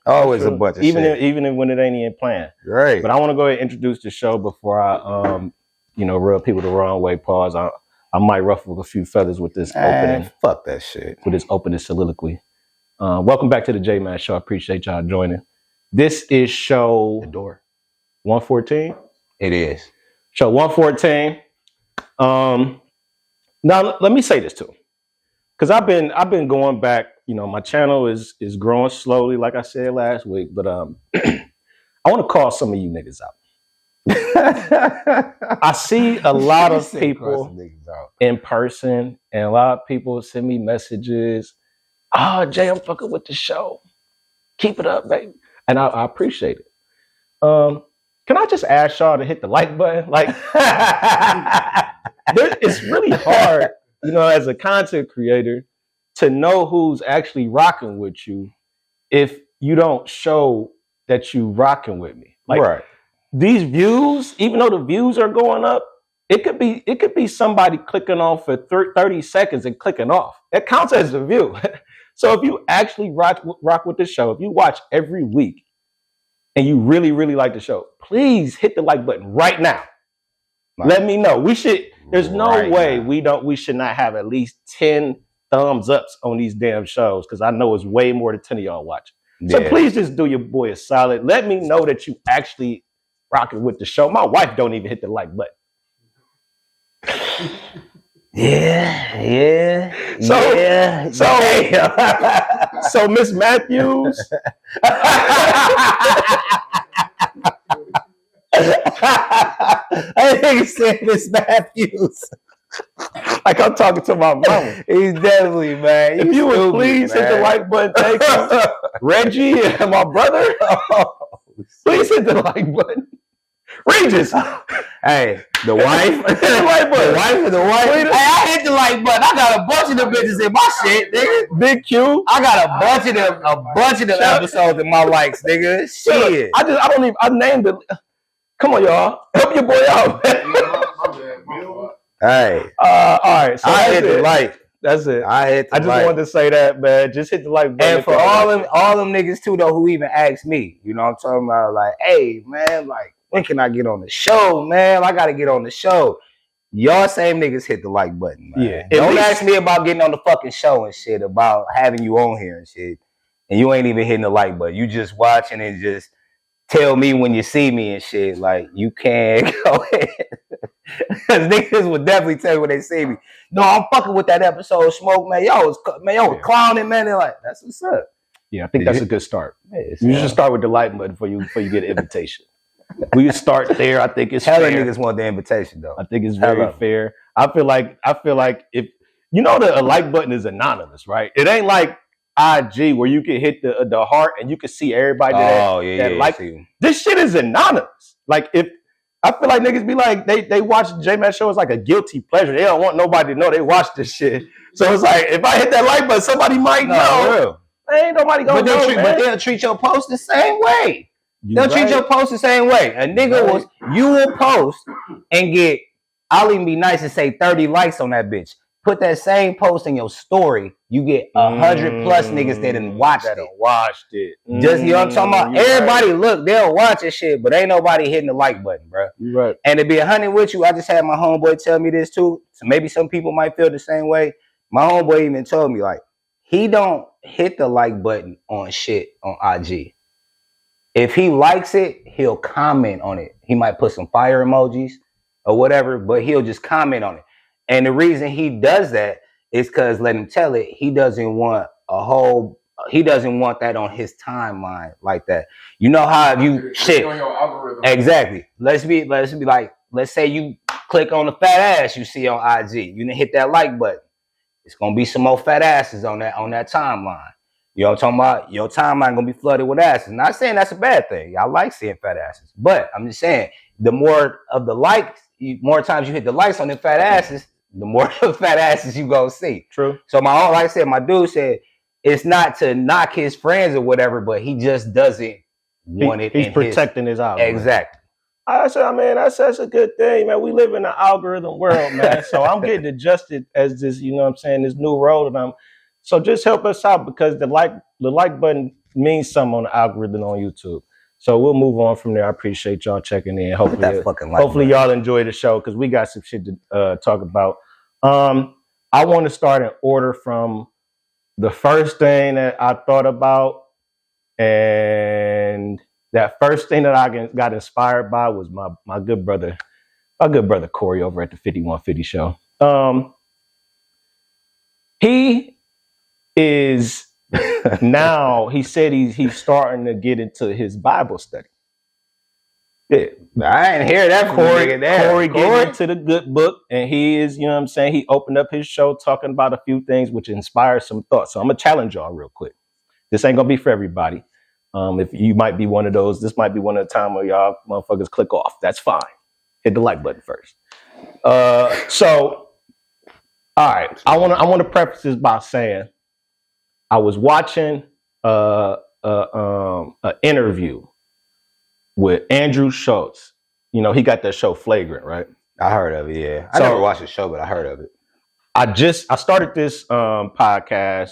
Always a bunch of shit. Even when it ain't even planned. Right. But I want to go ahead and introduce the show before I, rub people the wrong way. Pause. I might ruffle a few feathers with this opening. Fuck that shit. With this opening soliloquy. Welcome back to the JMatt Show. I appreciate y'all joining. This is show 114. It is. Show 114. Now let me say this too. Because I've been going back, my channel is growing slowly, like I said last week, but I want to call some of you niggas out. I see a lot of people in person, and a lot of people send me messages. Oh, Jay, I'm fucking with the show. Keep it up, baby. And I appreciate it. Can I just ask y'all to hit the like button? Like, it's really hard, as a content creator, to know who's actually rocking with you if you don't show that you rocking with me. Like, right. These views, even though the views are going up, it could be somebody clicking on for 30 seconds and clicking off. That counts as a view. So if you actually rock with the show, if you watch every week and you really, really like the show, please hit the like button right now. Let me know. There's no way we should not have at least 10 thumbs ups on these damn shows, because I know it's way more than 10 of y'all watching. So please just do your boy a solid. Let me know that you actually rocking with the show. My wife don't even hit the like button. So Miss Matthews. I think he said Miss Matthews. Like I'm talking to my mama. He's definitely, man. If you would please hit the like button, thank you. Reggie and my brother. Please hit the like button. Regis. Hey, the wife. The wife. Hey, I hit the like button. I got a bunch of them bitches in my shit, nigga. Big Q. I got a bunch of them episodes in my likes, nigga. Shit. I named it. Come on, y'all. Help your boy out. Hey. All right. So I hit the like. That's it. I just wanted to say that, man. Just hit the like button. And for all them niggas too, though, who even asked me, what I'm talking about? Like, hey, man, like, when can I get on the show, man? I gotta get on the show. Y'all same niggas hit the like button, man. Yeah. Don't ask me about getting on the fucking show and shit, about having you on here and shit, and you ain't even hitting the like button. You just watching and just tell me when you see me and shit. Like, you can't go ahead. Because niggas would definitely tell you when they see me. No, I'm fucking with that episode of Smoke, man. Y'all was clowning, man. They're like, that's what's up. Yeah, I think that's a good start. You should start with the like button before you get an invitation. We start there. I think it's hella fair. Niggas want the invitation though. I think it's very fair. I feel like if the like button is anonymous, right? It ain't like IG where you can hit the heart and you can see everybody that like you. This shit is anonymous. Like, if I feel like niggas be like they watch JMatt Show as like a guilty pleasure. They don't want nobody to know they watch this shit. So it's like, if I hit that like button, somebody might know. Ain't nobody gonna know. But they'll treat your post the same way. They'll treat your post the same way. A nigga you will post and get, I'll even be nice and say 30 likes on that bitch. Put that same post in your story, you get 100 plus niggas that done watched it. Just, you know what I'm talking about? Everybody look, they'll watch this shit, but ain't nobody hitting the like button, bro. You right. And to be 100 with you, I just had my homeboy tell me this too. So maybe some people might feel the same way. My homeboy even told me, like, he don't hit the like button on shit on IG. If he likes it, he'll comment on it. He might put some fire emojis or whatever, but he'll just comment on it. And the reason he does that is because, let him tell it, he doesn't want that on his timeline like that. You know how you shit. Exactly. Let's be like, let's say you click on the fat ass you see on IG. You didn't hit that like button. It's gonna be some more fat asses on that timeline. You know what I'm talking about? Your timeline gonna be flooded with asses. Not saying that's a bad thing. I like seeing fat asses, but I'm just saying the more of the likes, more times you hit the likes on them fat asses, the more fat asses you gonna see. True. So like I said, my dude said it's not to knock his friends or whatever, but he just doesn't want it. He's protecting his algorithm. Exactly. I said, man, that's a good thing, man. We live in an algorithm world, man. So I'm getting adjusted as this, you know what I'm saying, this new role that I'm. So just help us out, because the like button means something on the algorithm on YouTube. So we'll move on from there. I appreciate y'all checking in. Hopefully y'all enjoy the show because we got some shit to talk about. I want to start in order from the first thing that I thought about, and that first thing that I got inspired by was my good brother Corey over at the 5150 show. He is now, he said he's starting to get into his Bible study. Yeah. I didn't hear that from Corey getting into the good book, and he is, you know what I'm saying, he opened up his show talking about a few things which inspires some thoughts. So I'm gonna challenge y'all real quick. This ain't gonna be for everybody. If you might be one of those, this might be one of the time where y'all motherfuckers click off. That's fine. Hit the like button first. So all right, I want to preface this by saying I was watching an interview with Andrew Schultz. You know, he got that show Flagrant, right? I heard of it, yeah. I never watched the show, but I heard of it. I started this podcast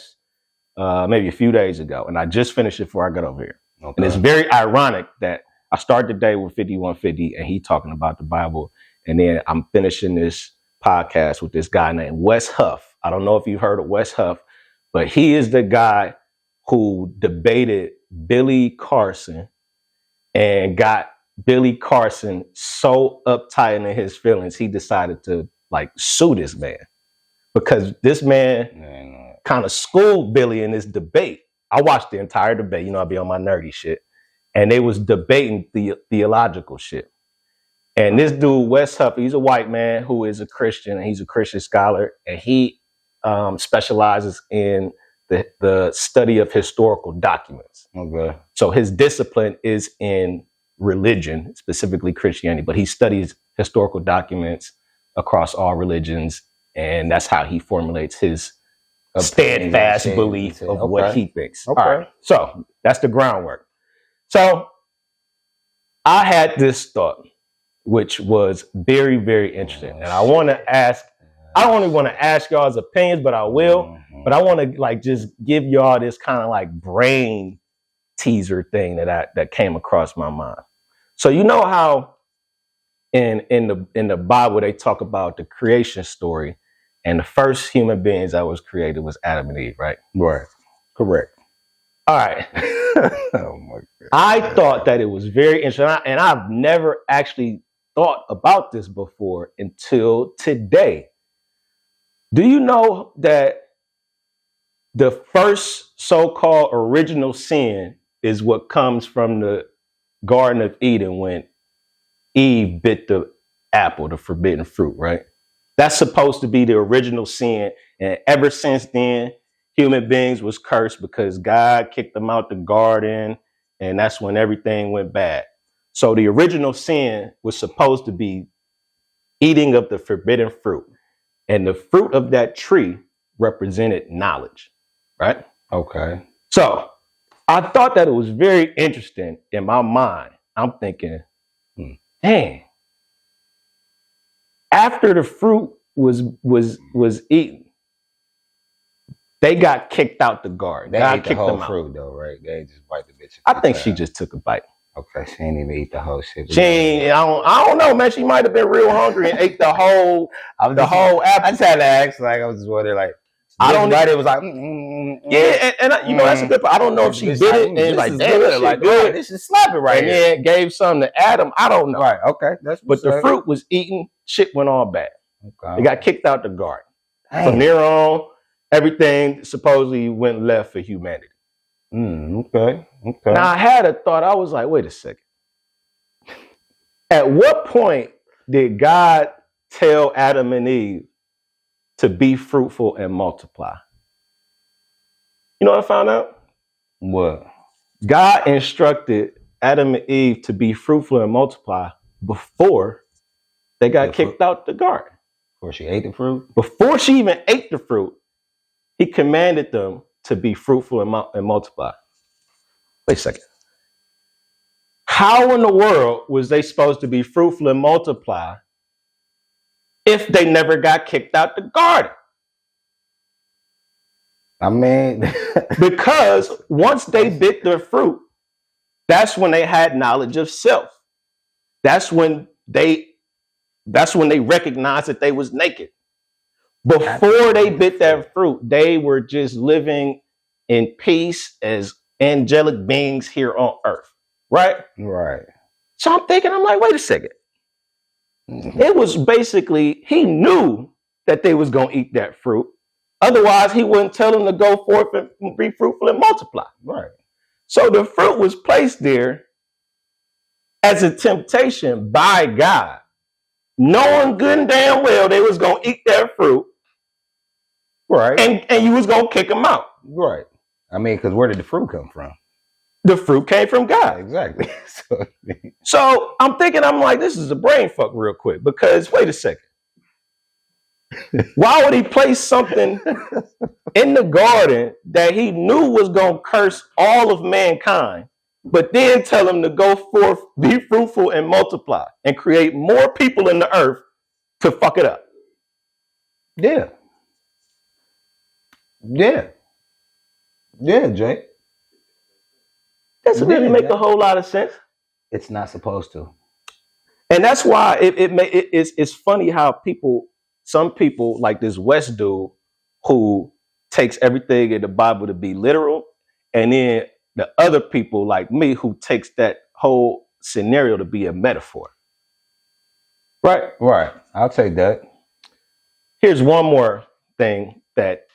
maybe a few days ago, and I just finished it before I got over here. Okay. And it's very ironic that I started the day with 5150 and he talking about the Bible, and then I'm finishing this podcast with this guy named Wes Huff. I don't know if you've heard of Wes Huff, but he is the guy who debated Billy Carson and got Billy Carson so uptight in his feelings, he decided to like sue this man because this man kind of schooled Billy in this debate. I watched the entire debate. You know, I'll be on my nerdy shit. And they was debating theological shit. And this dude, Wes Huff, he's a white man who is a Christian, and he's a Christian scholar, and he specializes in the study of historical documents. Okay. So his discipline is in religion, specifically Christianity, but he studies historical documents across all religions, and that's how he formulates his steadfast belief of what he thinks. Okay. All right. So that's the groundwork. So I had this thought, which was very, very interesting. And I want to ask, I don't only want to ask y'all's opinions, but I will. But I want to like just give y'all this kind of like brain teaser thing that came across my mind. So you know how in the Bible they talk about the creation story, and the first human beings that was created was Adam and Eve, right? Right. Correct. All right. Oh my God. I thought that it was very interesting, and I've never actually thought about this before until today. Do you know that the first so-called original sin is what comes from the Garden of Eden when Eve bit the apple, the forbidden fruit, right? That's supposed to be the original sin. And ever since then, human beings was cursed because God kicked them out the garden, and that's when everything went bad. So the original sin was supposed to be eating of the forbidden fruit. And the fruit of that tree represented knowledge, right? Okay. So I thought that it was very interesting in my mind. I'm thinking, dang, after the fruit was eaten, they got kicked out the garden. They ate the whole fruit though, right? They just bite the bitch. I think she just took a bite. Okay, she didn't even eat the whole shit. I don't know, man. She might have been real hungry and ate the whole apple. I just had to ask, like, I was just wondering, like, I don't know. It was like, yeah, and you know that's a good part. I don't know if she did it and like, damn, this like good. This is slapping right and here. And then gave some to Adam. I don't know. Right. Okay. But the fruit was eaten. Shit went all bad. Okay. They got kicked out the garden. Dang. From there on, everything supposedly went left for humanity. Okay. Now I had a thought. I was like, wait a second. At what point did God tell Adam and Eve to be fruitful and multiply? You know what I found out? What? God instructed Adam and Eve to be fruitful and multiply before they got kicked out the garden. Before she ate the fruit? Before she even ate the fruit, he commanded them to be fruitful and multiply. Wait a second. How in the world was they supposed to be fruitful and multiply if they never got kicked out the garden? I mean, because once they bit their fruit, that's when they had knowledge of self. That's when they recognized that they was naked. Before they bit that fruit, they were just living in peace as angelic beings here on earth. Right? Right. So I'm thinking, I'm like, wait a second. It was basically, he knew that they was going to eat that fruit. Otherwise, he wouldn't tell them to go forth and be fruitful and multiply. Right. So the fruit was placed there as a temptation by God, knowing good and damn well they was going to eat that fruit. Right. And you was going to kick them out. Right. I mean, because where did the fruit come from? The fruit came from God. Exactly. So I'm thinking, I'm like, this is a brain fuck real quick, because wait a second. Why would he place something in the garden that he knew was going to curse all of mankind, but then tell him to go forth, be fruitful, and multiply, and create more people in the earth to fuck it up? Yeah. Yeah. Yeah, Jay. Doesn't really make a whole lot of sense. It's not supposed to. And that's why it's funny how some people like this West dude who takes everything in the Bible to be literal, and then the other people like me who takes that whole scenario to be a metaphor. Right? Right. I'll take that. Here's one more thing that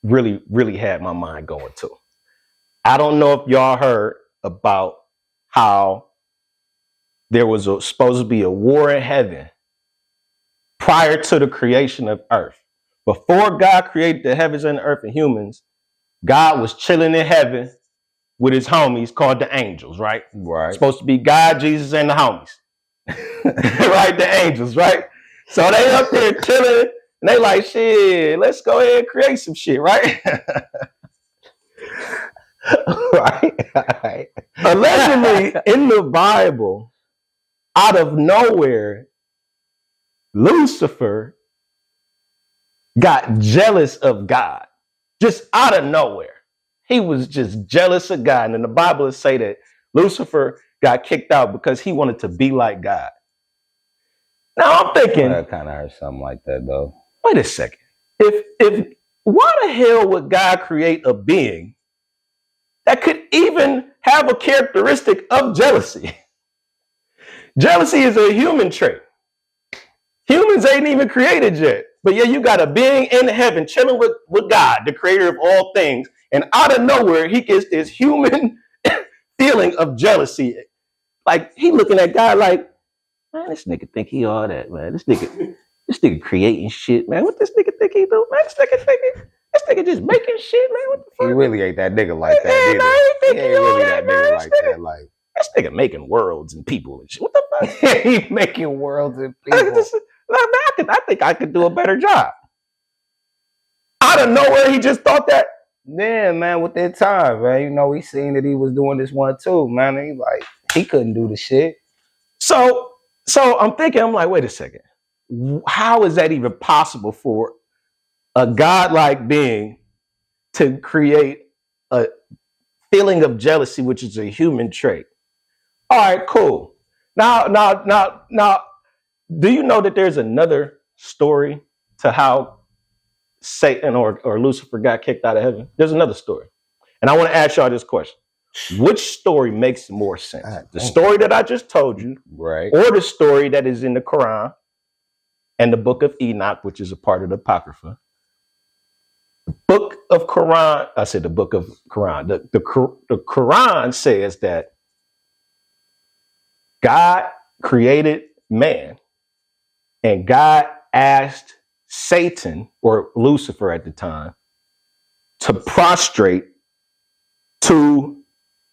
really, really had my mind going to. I don't know if y'all heard about how there was supposed to be a war in heaven prior to the creation of earth. Before God created the heavens and the earth and humans, God was chilling in heaven with his homies called the angels, right? Right. Supposed to be God, Jesus, and the homies. Right? The angels, right? So they up there chilling, and they like, shit, let's go ahead and create some shit, right? Right. Allegedly, in the Bible, out of nowhere, Lucifer got jealous of God. Just out of nowhere. He was just jealous of God. And in the Bible, it say that Lucifer got kicked out because he wanted to be like God. Now I'm thinking, I kind of heard something like that, though. Wait a second. If why the hell would God create a being that could even have a characteristic of jealousy? Jealousy is a human trait. Humans ain't even created yet. But yeah, you got a being in heaven chilling with God, the creator of all things. And out of nowhere, he gets this human feeling of jealousy. Like he looking at God like, man, this nigga think he all that, man. This nigga creating shit, man. What this nigga think he do? Man, this nigga just making shit, man. What the fuck? He really ain't that nigga like that. He ain't really that nigga like that. Like this nigga making worlds and people and shit. What the fuck? he making worlds and people. I think I could do a better job. Out of nowhere, he just thought that. Yeah, man, with that time, man. You know, he seen that he was doing this one too, man. And he couldn't do the shit. So I'm thinking, I'm like, wait a second. How is that even possible for a godlike being to create a feeling of jealousy, which is a human trait? All right, cool. Now, do you know that there's another story to how Satan or Lucifer got kicked out of heaven? There's another story. And I want to ask y'all this question. Which story makes more sense? The story that I just told you, right, or the story that is in the Quran and the book of Enoch, which is a part of the Apocrypha? The book of Quran, I said the book of Quran. The Quran says that God created man, and God asked Satan, or Lucifer at the time, to prostrate to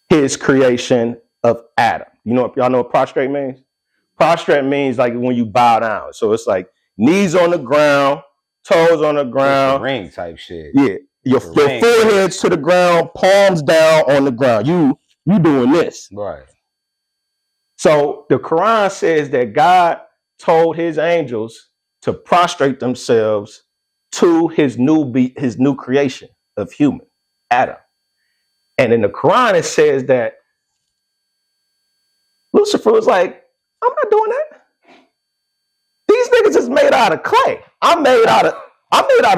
his creation of Adam. Y'all know what prostrate means? Prostrate means like when you bow down. So it's like knees on the ground, toes on the ground. Ring type shit. Yeah. Your foreheads to the ground, palms down on the ground. You doing this. Right. So the Quran says that God told his angels to prostrate themselves to his new creation. of human, Adam. And in the Quran, it says that Lucifer was like, I'm not doing that. These niggas is made out of clay. I'm made out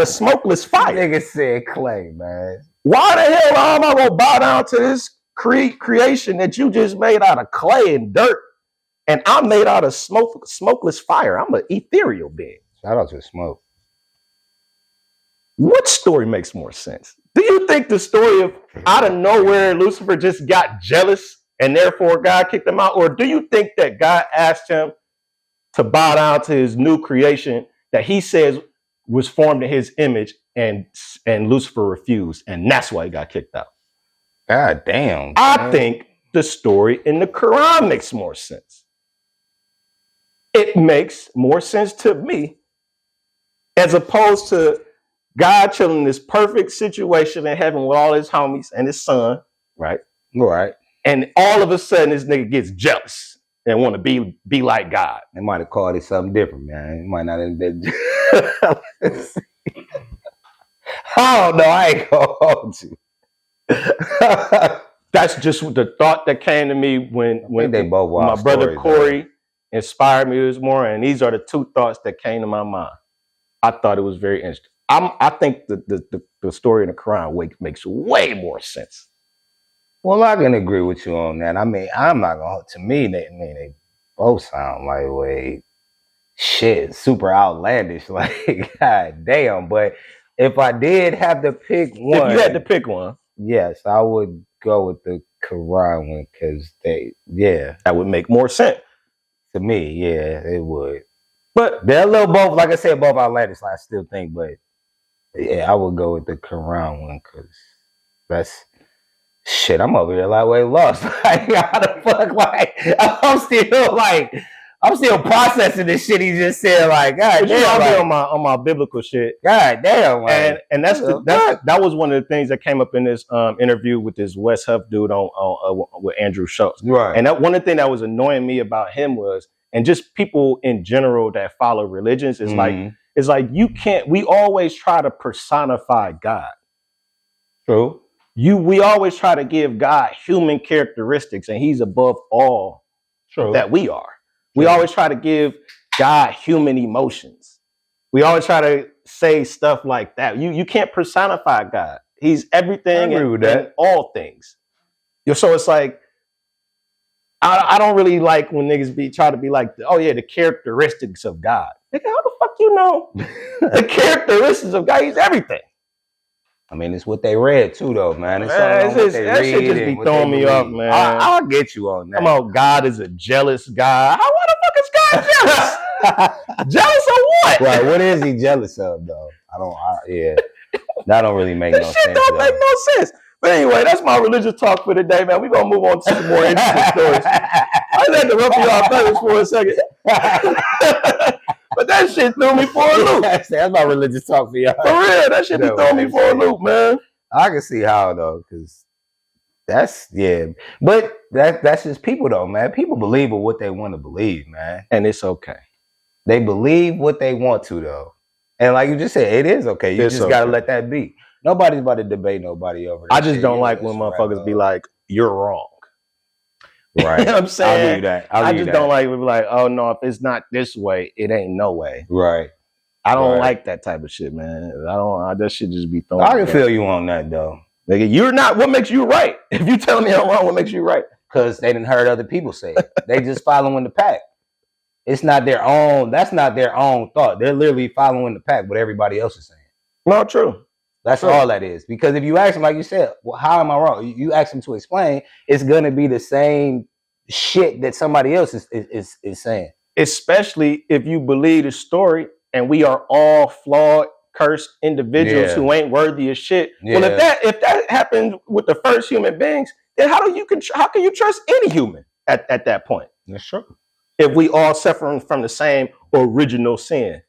of smokeless fire. Niggas said clay, man. Why the hell am I gonna bow down to this creation that you just made out of clay and dirt? And I'm made out of smokeless fire. I'm an ethereal being. Shout out to Smoke. What story makes more sense? Do you think the story of out of nowhere Lucifer just got jealous and therefore God kicked him out? Or do you think that God asked him to bow down to his new creation that he says was formed in his image and Lucifer refused, and that's why he got kicked out? God damn. I think the story in the Quran makes more sense. It makes more sense to me as opposed to God chilling in this perfect situation in heaven with all his homies and his son, right? Right. And all of a sudden this nigga gets jealous and want to be like God. They might have called it something different, man. It might not have been. I don't know. I ain't gonna hold you. That's just the thought that came to me when they both my brother stories, Corey inspired me this morning, and these are the two thoughts that came to my mind. I thought it was very interesting. I think the story in the Quran makes way more sense. Well, I can agree with you on that. I mean, I'm not gonna. To me, they both sound like super outlandish. Like, god damn. But if I did have to pick one, if you had to pick one, yes, I would go with the Quran one because that would make more sense to me. Yeah, it would. But they're a little both, like I said, both outlandish. I still think, but yeah, I would go with the Quran one because that's. Shit, I'm over here like way lost. Like, how the fuck? Like, I'm still processing this shit he just said. Like, god damn, like, on my biblical shit. God damn, like, and that was one of the things that came up in this interview with this West Huff dude on with Andrew Schultz. Right. And that one of the things that was annoying me about him was, and just people in general that follow religions is like you can't. We always try to personify God. True. We always try to give God human characteristics, and he's above all that we are. We always try to give God human emotions. We always try to say stuff like that. You can't personify God. He's everything and all things. So it's like, I don't really like when niggas try to be like, oh yeah, the characteristics of God. Nigga, how the fuck you know the characteristics of God? He's everything. I mean, it's what they read too, though, man. That shit just be throwing me off, man. I'll get you on that. Come on, God is a jealous God. What the fuck is God jealous? Jealous of what? Right, what is he jealous of, though? That don't really make no sense. This shit don't make no sense. But anyway, that's my religious talk for today, man. We're going to move on to some more interesting stories. I just had to ruffle y'all feathers for a second. But that shit threw me for a loop. That's my religious talk for y'all. For real, that shit be throwing me for a loop, man. I can see how, though, because but that's just people, though, man. People believe in what they want to believe, man. And it's okay. They believe what they want to, though. And like you just said, it is okay. You just got to let that be. Nobody's about to debate nobody over that. I just don't like when motherfuckers be like, you're wrong. Right. You know what I'm saying? I'll do that. I just don't like when be like, oh no, if it's not this way, it ain't no way. Right. I don't like that type of shit, man. That shit just be throwing. I can feel you on that, though. Nigga, you're not. What makes you right? If you telling me I'm wrong, what makes you right? Because they didn't heard other people say it. They just following the pack. It's not their own. That's not their own thought. They're literally following the pack, what everybody else is saying. No, true. That's all that is. Because if you ask them, like you said, well, how am I wrong? You ask them to explain, it's going to be the same shit that somebody else is saying. Especially if you believe the story and we are all flawed, cursed individuals who ain't worthy of shit. Yeah. Well, if that happened with the first human beings, then how can you trust any human at that point? That's true. If we all suffering from the same original sin.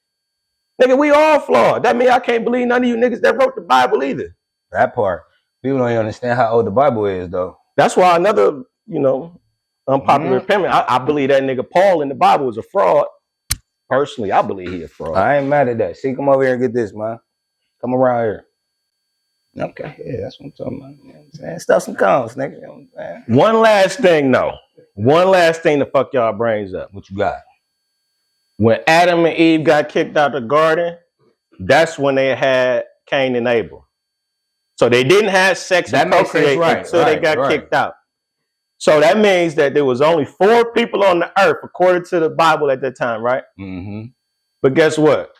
Nigga, we all flawed. That means I can't believe none of you niggas that wrote the Bible either. That part. People don't even understand how old the Bible is, though. That's why another, unpopular opinion. I believe that nigga Paul in the Bible is a fraud. Personally, I believe he a fraud. I ain't mad at that. See, come over here and get this, man. Come around here. Okay, yeah, that's what I'm talking about. You know what I'm saying? Stuff and cones, nigga. You know what I'm saying? One last thing, though. One last thing to fuck y'all brains up. What you got? When Adam and Eve got kicked out the garden, that's when they had Cain and Abel. So they didn't have sex and procreate until they got kicked out. So that means that there was only 4 people on the earth, according to the Bible at that time, right? Mm-hmm. But guess what?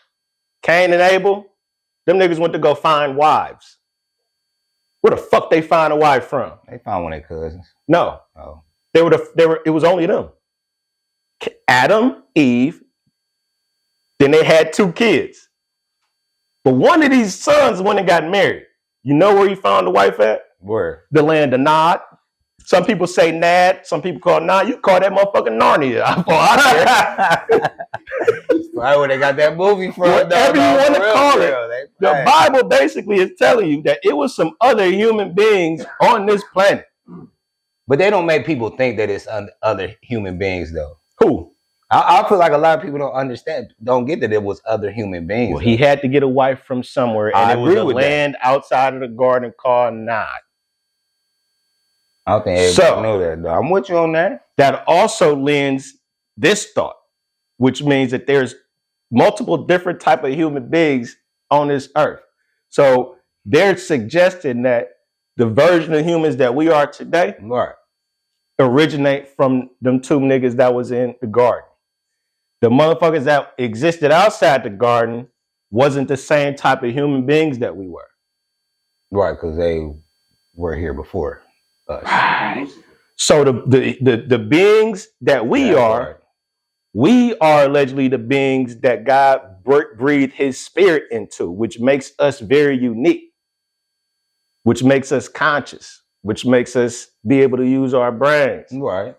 Cain and Abel, them niggas went to go find wives. Where the fuck they find a wife from? They found one of their cousins. No. Oh. It was only them. Adam, Eve, then they had 2 kids. But one of these sons, when they got married, you know where he found the wife at? Where? The land of Nod. Some people say Nad. Some people call Nod. You call that motherfucking Narnia. Right where they got that movie from. Whatever you want to call it. The Bible basically is telling you that it was some other human beings on this planet. But they don't make people think that it's other human beings, though. Who? I feel like a lot of people don't get that it was other human beings. Well, he had to get a wife from somewhere, and it was a land outside of the garden called Nod. I don't think everybody know that, though. I'm with you on that. That also lends this thought, which means that there's multiple different type of human beings on this earth. So they're suggesting that the version of humans that we are today originate from them 2 niggas that was in the garden. The motherfuckers that existed outside the garden wasn't the same type of human beings that we were. Right, because they were here before us. Right. So the beings that we are allegedly the beings that God breathed his spirit into, which makes us very unique, which makes us conscious, which makes us be able to use our brains. Right.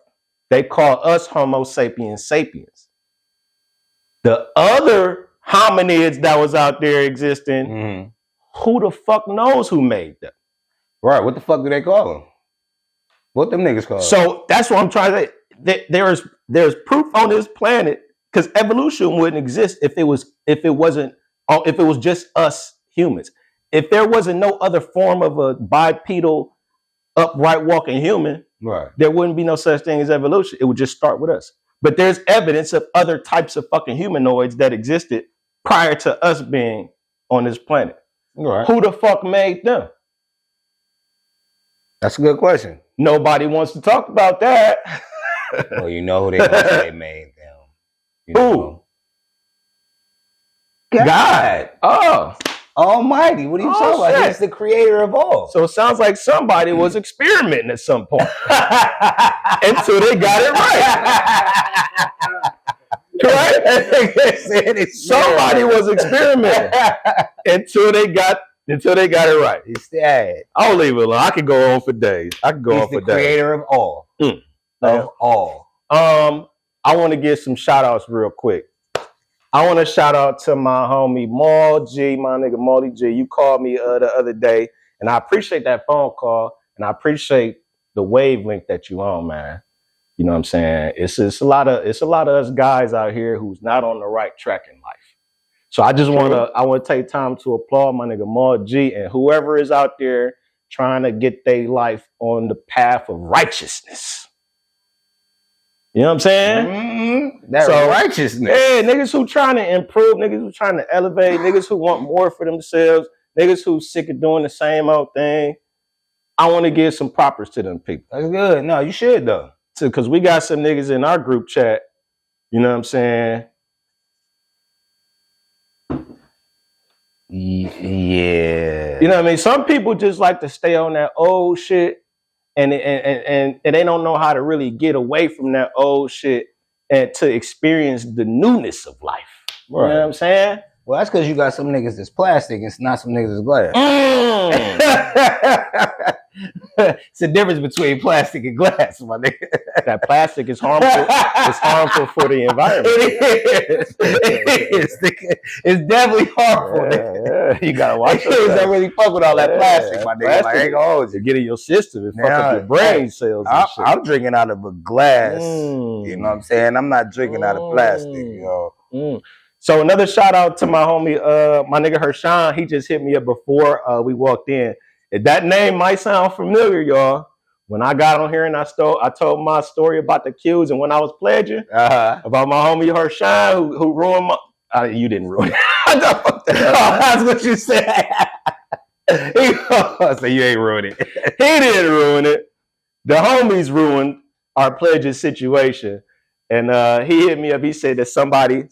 They call us Homo sapiens sapiens. The other hominids that was out there existing, who the fuck knows who made them? Right. What the fuck do they call them? What them niggas call them? So that's what I'm trying to say. There's proof on this planet, because evolution wouldn't exist if it was just us humans. If there wasn't no other form of a bipedal, upright walking human, there wouldn't be no such thing as evolution. It would just start with us. But there's evidence of other types of fucking humanoids that existed prior to us being on this planet. Right. Who the fuck made them? That's a good question. Nobody wants to talk about that. Well, you know who they made them. You know. Who? God. Oh. Almighty. What are you talking about? He's the creator of all. So it sounds like somebody was experimenting at some point until they got it right. Correct? Somebody was experimenting until they got it right. He's sad. I'll leave it alone. I could go on for days. He's the creator of all. Of all. I want to give some shout outs real quick. I want to shout out to my homie Maul G, my nigga Molly G. You called me the other day, and I appreciate that phone call, and I appreciate the wavelength that you on, man. You know what I'm saying? It's a lot of us guys out here who's not on the right track in life. So I just want to take time to applaud my nigga Maul G and whoever is out there trying to get their life on the path of righteousness. You know what I'm saying? Righteousness. Yeah, niggas who trying to improve, niggas who trying to elevate, niggas who want more for themselves, niggas who sick of doing the same old thing. I want to give some propers to them people. That's good. No, you should though. Because we got some niggas in our group chat, you know what I'm saying? Yeah. You know what I mean? Some people just like to stay on that old shit. And they don't know how to really get away from that old shit and to experience the newness of life. Right. You know what I'm saying? Well, that's because you got some niggas that's plastic and not some niggas that's glass. It's the difference between plastic and glass, my nigga. That plastic is harmful. It's harmful for the environment. It is. It's definitely harmful. Yeah. You gotta watch it. Don't really fuck with all that plastic, my nigga. Like, ain't gonna hold you. Get in your system and fuck up your brain cells. I'm drinking out of a glass. You know what I'm saying? I'm not drinking out of plastic, you know. So another shout out to my homie, my nigga Hershawn. He just hit me up before we walked in. if that name might sound familiar, y'all. When I got on here and I told my story about the Qs and when I was pledging about my homie Hershon who ruined my. You didn't ruin it. That's what you said. So you ain't ruined it. He didn't ruin it. The homies ruined our pledges situation. And he hit me up. He said that somebody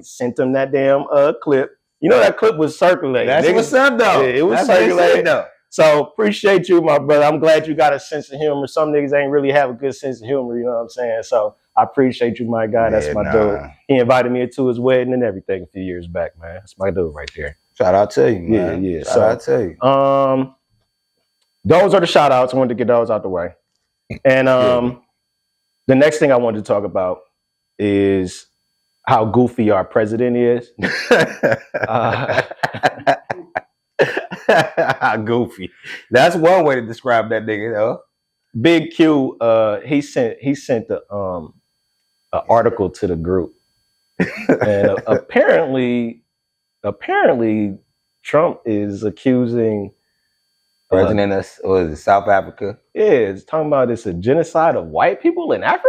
sent him that damn clip. You know that clip was circulating. That's what's up, though. Yeah, it was circulating. Though. So appreciate you, my brother. I'm glad you got a sense of humor. Some niggas ain't really have a good sense of humor, you know what I'm saying? So I appreciate you, my guy. That's my dude. He invited me to his wedding and everything a few years back, man. That's my dude right there. Shout out to you, man. Yeah. Shout out to you. Those are the shout outs. I wanted to get those out the way. And the next thing I wanted to talk about is how goofy our president is. Goofy. That's one way to describe that nigga, though. Big Q, he sent the an article to the group, and apparently Trump is accusing president of South Africa. Yeah, it's talking about it's a genocide of white people in Africa.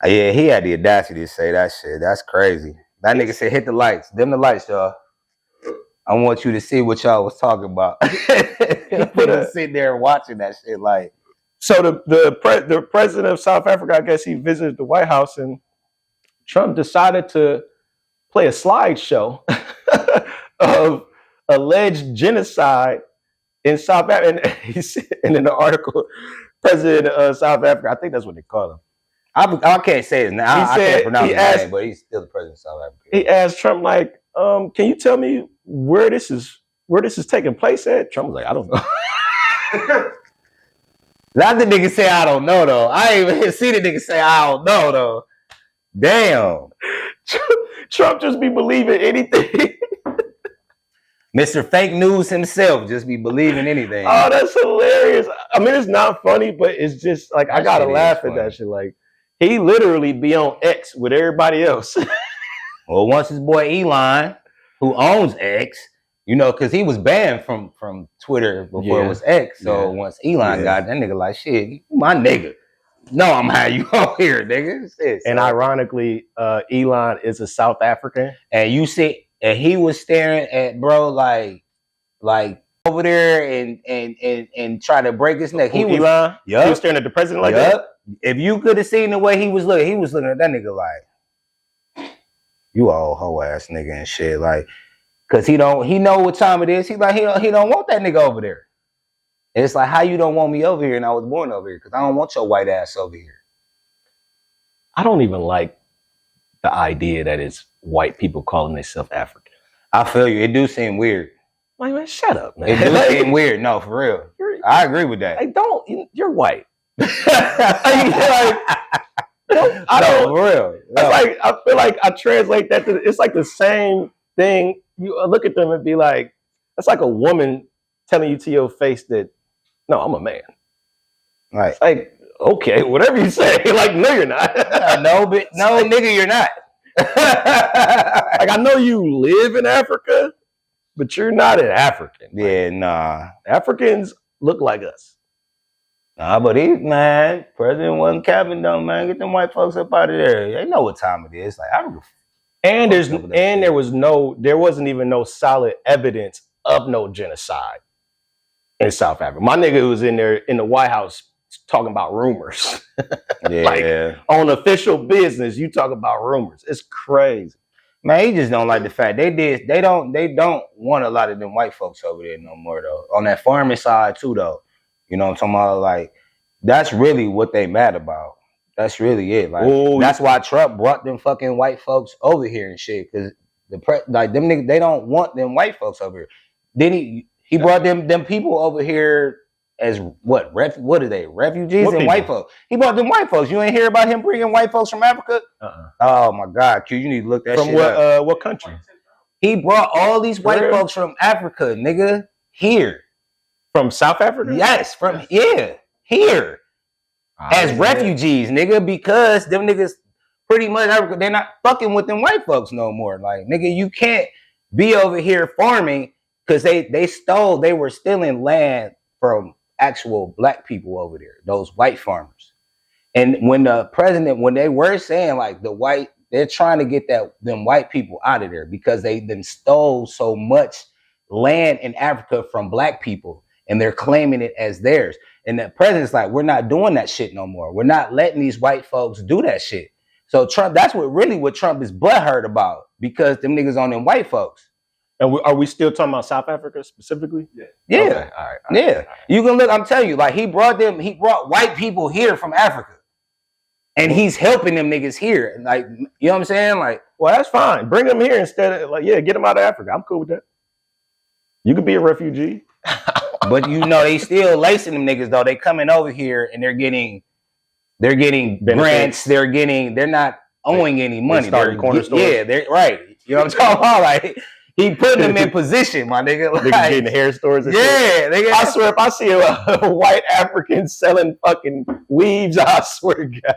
Yeah, he had the audacity to say that shit. That's crazy. That nigga said, "Hit the lights, dim the lights, y'all. I want you to see what y'all was talking about." People sitting there watching that shit like. So the president of South Africa, I guess he visited the White House, and Trump decided to play a slideshow of alleged genocide in South Africa. And he said, and in the article, president of South Africa, I think that's what they call him. I can't say his name. I can't pronounce his name, but he's still the president of South Africa. He asked Trump, like, can you tell me where this is taking place at? Trump was like, I don't know. Not the nigga say I don't know though. I ain't even see the nigga say I don't know though. Damn. Trump just be believing anything. Mr. Fake News himself just be believing anything. Oh, that's hilarious. I mean, it's not funny, but it's just like I gotta laugh at that shit. Like he literally be on X with everybody else. Well, once his boy Elon, who owns X, you know, because he was banned from Twitter before it was X. So once Elon got that nigga like, shit, you my nigga. No, I'm having you on here, nigga. And ironically, Elon is a South African. And you see, and he was staring at bro like over there and try to break his neck. Elon? He was staring at the president like that? If you could have seen the way he was looking at that nigga like, you old hoe ass nigga and shit. Like, cause he know what time it is. He don't want that nigga over there. And it's like, how you don't want me over here and I was born over here? Cause I don't want your white ass over here. I don't even like the idea that it's white people calling themselves African. I feel you. It do seem weird. Like, man, shut up, man. It do seem weird. No, for real. I agree with that. You're white. I don't, for real. No. I feel like I translate that to, it's like the same thing. You look at them and be like, that's like a woman telling you to your face that, no, I'm a man. Right. It's like, okay, whatever you say. Like, no, you're not. No, nigga, you're not. Like, I know you live in Africa, but you're not an African. Yeah, nah. Africans look like us. Nah, but President wasn't capping though, man. Get them white folks up out of there. They know what time it is. Like, there wasn't even no solid evidence of no genocide in South Africa. My nigga was in there in the White House talking about rumors. Yeah. Like, on official business, you talk about rumors. It's crazy. Man, he just don't like the fact they don't want a lot of them white folks over there no more though. On that farming side too though. You know what I'm talking about? Like, that's really what they mad about. That's really it. Like, that's why Trump brought them fucking white folks over here and shit. Cause them niggas, they don't want them white folks over here. Then he brought them people over here as what? What are they? Refugees and white folks. He brought them white folks. You ain't hear about him bringing white folks from Africa? Oh my God, Q, you need to look that shit up. From what country? He brought all these white folks from Africa, nigga, here. From South Africa? Yes, here. As refugees, nigga, because them niggas pretty much, they're not fucking with them white folks no more. Like, nigga, you can't be over here farming because they were stealing land from actual black people over there, those white farmers. And when they were saying like they're trying to get them white people out of there because they then stole so much land in Africa from black people and they're claiming it as theirs. And the president's like, we're not doing that shit no more. We're not letting these white folks do that shit. So Trump, that's what Trump is butthurt about, because them niggas on them white folks. And are we still talking about South Africa specifically? Yeah. Okay. All right. You can look, I'm telling you, like he brought white people here from Africa. And he's helping them niggas here. Like, you know what I'm saying? Like, well, that's fine. Bring them here instead of get them out of Africa. I'm cool with that. You could be a refugee. But they still lacing them niggas though. They coming over here and they're getting grants. They're not owing any money. Starting corner stores. Yeah, they're right. You know what I'm talking about? Like, he putting them in position, my nigga. Like, niggas getting hair stores and shit. Nigga. I swear, if I see a white African selling fucking weaves, I swear to God.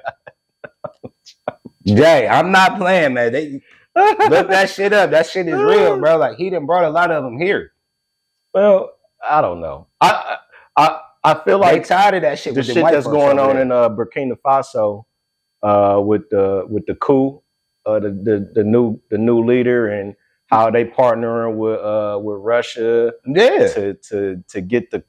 Jay, I'm not playing, man. They look that shit up. That shit is real, bro. Like, he done brought a lot of them here. Well, I don't know. I feel like they tired of that shit. The shit that's going on in Burkina Faso with the coup, the new leader, and how they partnering with Russia, to get the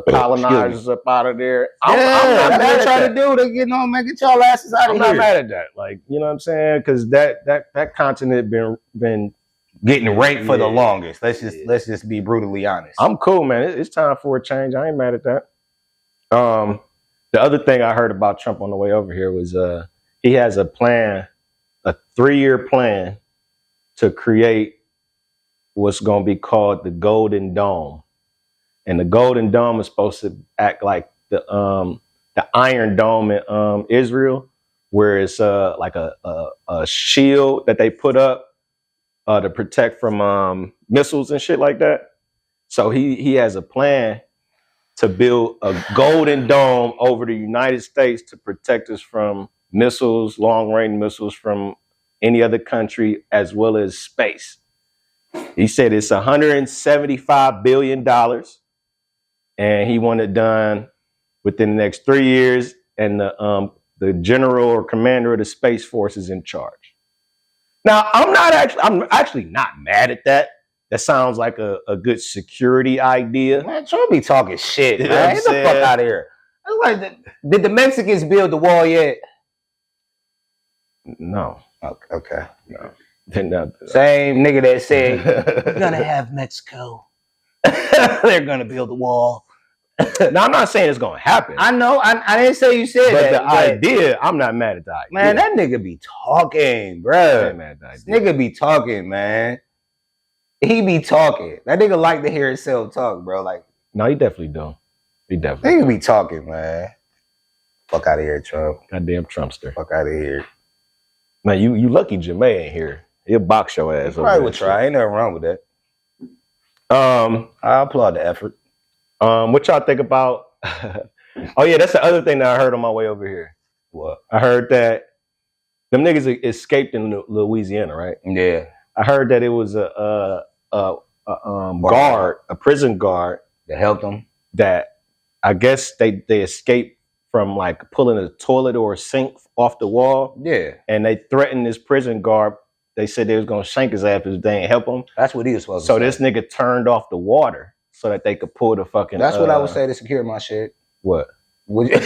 colonizers up out of there. I'm not mad at trying to do. They get y'all asses out of here. I'm not mad at that. Like, you know what I'm saying? Because that continent been getting raped for the longest. Let's just be brutally honest. I'm cool, man. It's time for a change. I ain't mad at that. The other thing I heard about Trump on the way over here was he has a plan, a 3-year plan to create what's going to be called the Golden Dome. And the Golden Dome is supposed to act like the Iron Dome in Israel, where it's like a shield that they put up to protect from missiles and shit like that. So he has a plan to build a Golden Dome over the United States to protect us from missiles, long-range missiles from any other country, as well as space. He said it's $175 billion, and he wanted it done within the next 3 years, and the general or commander of the Space Force is in charge. Now, I'm actually not mad at that. That sounds like a good security idea. Man, Trump be talking shit, man. Get the fuck out of here. Did the Mexicans build the wall yet? No. Okay. No. Same nigga that said, we're gonna have Mexico. They're gonna build the wall. Now, I'm not saying it's gonna happen. I know. I didn't say you said but that. The idea, I'm not mad at the idea. Man, that nigga be talking, bro. This nigga be talking, man. He be talking. That nigga like to hear himself talk, bro. Like, no, he definitely don't. Nigga be talking, man. Fuck out of here, Trump. Goddamn Trumpster. Fuck out of here. Man, you lucky JMatt ain't here. He'll box your ass. Probably would try. Ain't nothing wrong with that. I applaud the effort. What y'all think about? Oh yeah, that's the other thing that I heard on my way over here. What? I heard that them niggas escaped in Louisiana, right? Yeah. I heard that it was a guard, a prison guard that helped them. That I guess they escaped from like pulling a toilet or a sink off the wall. Yeah. And they threatened this prison guard. They said they was gonna shank his ass if they ain't help him. That's what he was supposed to say. So this nigga turned off the water so that they could pull the fucking. That's what I would say to secure my shit. What? Would you?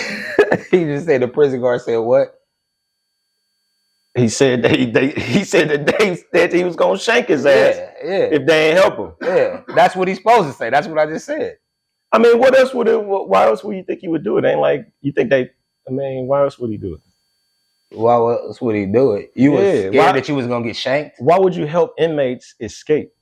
He just said the prison guard said what? He said he said that he was gonna shank his ass if they ain't help him. Yeah, that's what he's supposed to say. That's what I just said. I mean, what else would it? Why else would you think he would do it? Ain't like you think they. I mean, why else would he do it? Why else would he do it? You was scared that you was gonna get shanked. Why would you help inmates escape?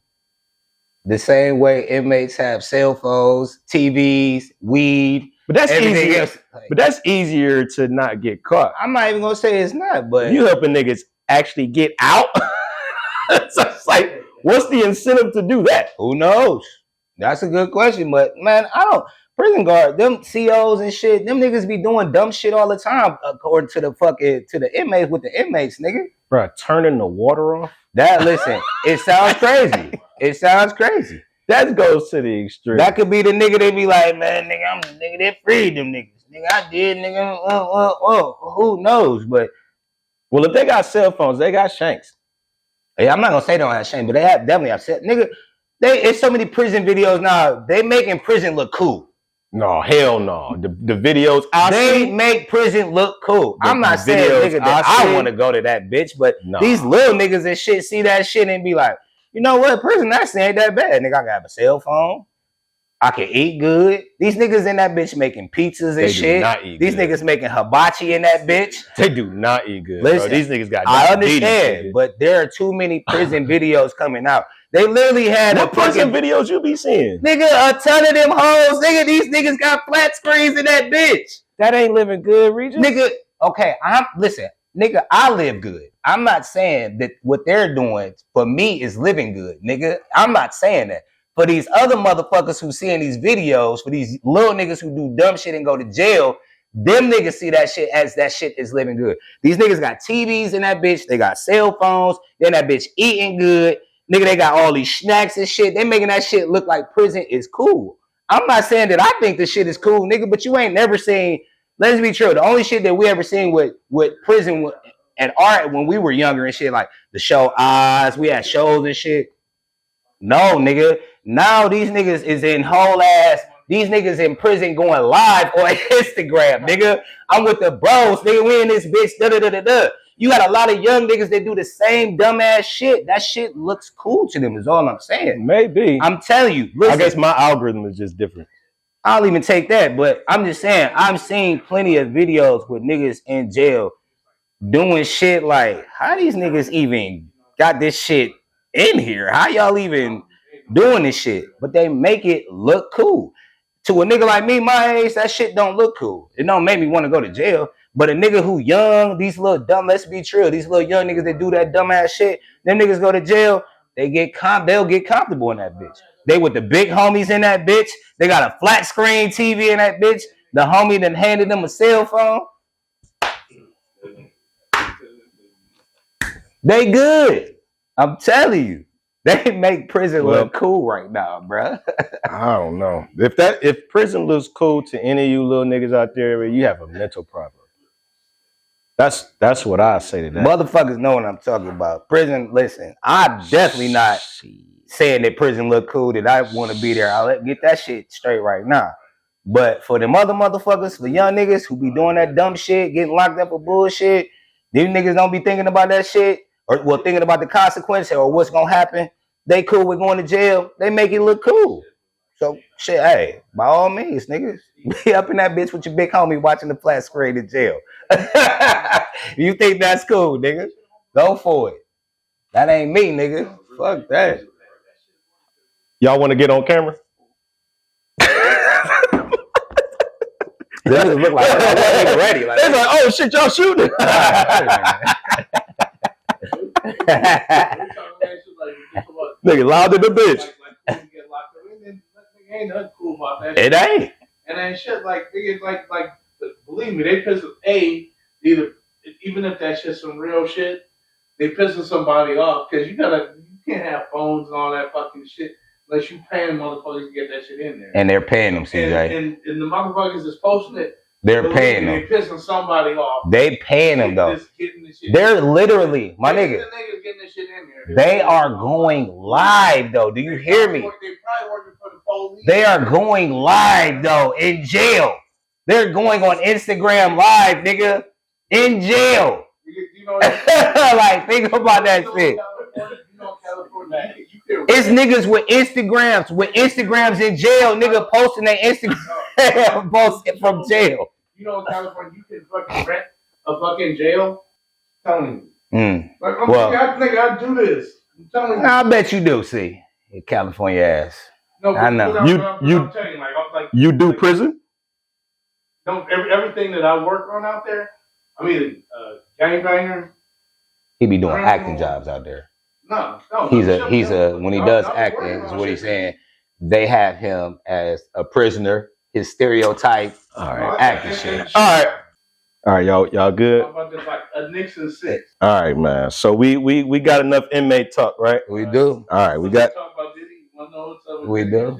The same way inmates have cell phones, TVs, weed. But that's easier. But that's easier to not get caught. I'm not even gonna say it's not, but you helping niggas actually get out. So it's like, what's the incentive to do that? Who knows? That's a good question, but man, prison guard, them COs and shit, them niggas be doing dumb shit all the time, according to the inmates with the inmates, nigga. Bro, turning the water off. Listen, it sounds crazy. It sounds crazy. That goes to the extreme. That could be the nigga that be like, man, nigga, I'm the nigga that freed them niggas. Nigga, I did, nigga. Who knows? But well, if they got cell phones, they got shanks. Yeah, I'm not gonna say they don't have shame, but they definitely have set. Nigga, it's so many prison videos now. They making prison look cool. No, hell no. The videos they make prison look cool. I'm not saying nigga that I want to go to that bitch, but these little niggas and shit see that shit and be like, you know what? Prison actually ain't that bad. Nigga, I can have a cell phone. I can eat good. These niggas in that bitch making pizzas and shit. These niggas making hibachi in that bitch. They do not eat good. Listen, bro. These niggas got. I understand, but there are too many prison videos coming out. They literally had what prison videos you be seeing? Nigga, a ton of them hoes. Nigga, these niggas got flat screens in that bitch. That ain't living good, Regis. Nigga, okay, listen, nigga, I live good. I'm not saying that what they're doing for me is living good, nigga. I'm not saying that. For these other motherfuckers who seeing these videos, for these little niggas who do dumb shit and go to jail, them niggas see that shit as that shit is living good. These niggas got TVs in that bitch. They got cell phones. Then that bitch eating good. Nigga, they got all these snacks and shit. They making that shit look like prison is cool. I'm not saying that I think this shit is cool, nigga, but you ain't never seen, let's be true, the only shit that we ever seen with prison and art when we were younger and shit, like the show Oz, we had shows and shit. No, nigga. Now these niggas is in whole ass, these niggas in prison going live on Instagram, nigga. I'm with the bros, nigga, we in this bitch, da-da-da-da-da. You got a lot of young niggas that do the same dumbass shit. That shit looks cool to them is all I'm saying. Maybe. I'm telling you. Listen, I guess my algorithm is just different. I'll even take that, but I'm just saying, I'm seeing plenty of videos with niggas in jail doing shit like, how these niggas even got this shit in here? How y'all even doing this shit? But they make it look cool. To a nigga like me, my age, that shit don't look cool. It don't make me want to go to jail. But a nigga who young, these little dumb, let's be true, these little young niggas that do that dumbass shit, them niggas go to jail, they'll get comfortable in that bitch. They with the big homies in that bitch. They got a flat screen TV in that bitch. The homie done handed them a cell phone. They good. I'm telling you. They make prison look cool right now, bro. I don't know. If prison looks cool to any of you little niggas out there, you have a mental problem. That's what I say to that. Motherfuckers know what I'm talking about. Prison, listen, I'm definitely not saying that prison look cool, that I want to be there. I'll get that shit straight right now. But for them other motherfuckers, for young niggas who be doing that dumb shit, getting locked up for bullshit, these niggas don't be thinking about that shit, or thinking about the consequence or what's gonna happen. They cool with going to jail. They make it look cool. So shit, hey, by all means, niggas, be up in that bitch with your big homie watching the flat screen in jail. You think that's cool, nigga? Go for it. That ain't me, nigga. Fuck that. Y'all want to get on camera? They look like I wasn't ready. Like, they're like, oh shit, y'all shooting. Nigga loud in the bitch. Ain't nothing cool about that. It ain't. And then shit like niggas like believe me, they piss either even if that shit's some real shit, they pissing somebody off because you can't have phones and all that fucking shit unless you paying motherfuckers to get that shit in there. And they're paying them, CJ. And the motherfuckers is posting it. They're paying them. They're pissing somebody off. They paying them though. They're literally, my nigga. Getting this shit in there. They are going live though. Do you hear me? They probably working for the police. They are going live though in jail. They're going on Instagram live, nigga, in jail. You know like, think about that shit. It's niggas with Instagrams in jail, nigga posting their Instagram posts from jail. You know in California, you can fucking rent a fucking jail. I'm telling you. Like, I do this. I'm telling you. I bet you do, see. In California ass. No, I know. I'm telling you, you do prison? No, everything that I work on out there, I'm either gangbanger. He be doing acting jobs out there. No. When he does acting, is what he's saying. They have him as a prisoner, his stereotype, acting shit. All right, y'all good? How about this, like a Nixon 6? All right, man. So we got enough inmate talk, right? We do. All right, we got. Talk about Diddy. We do.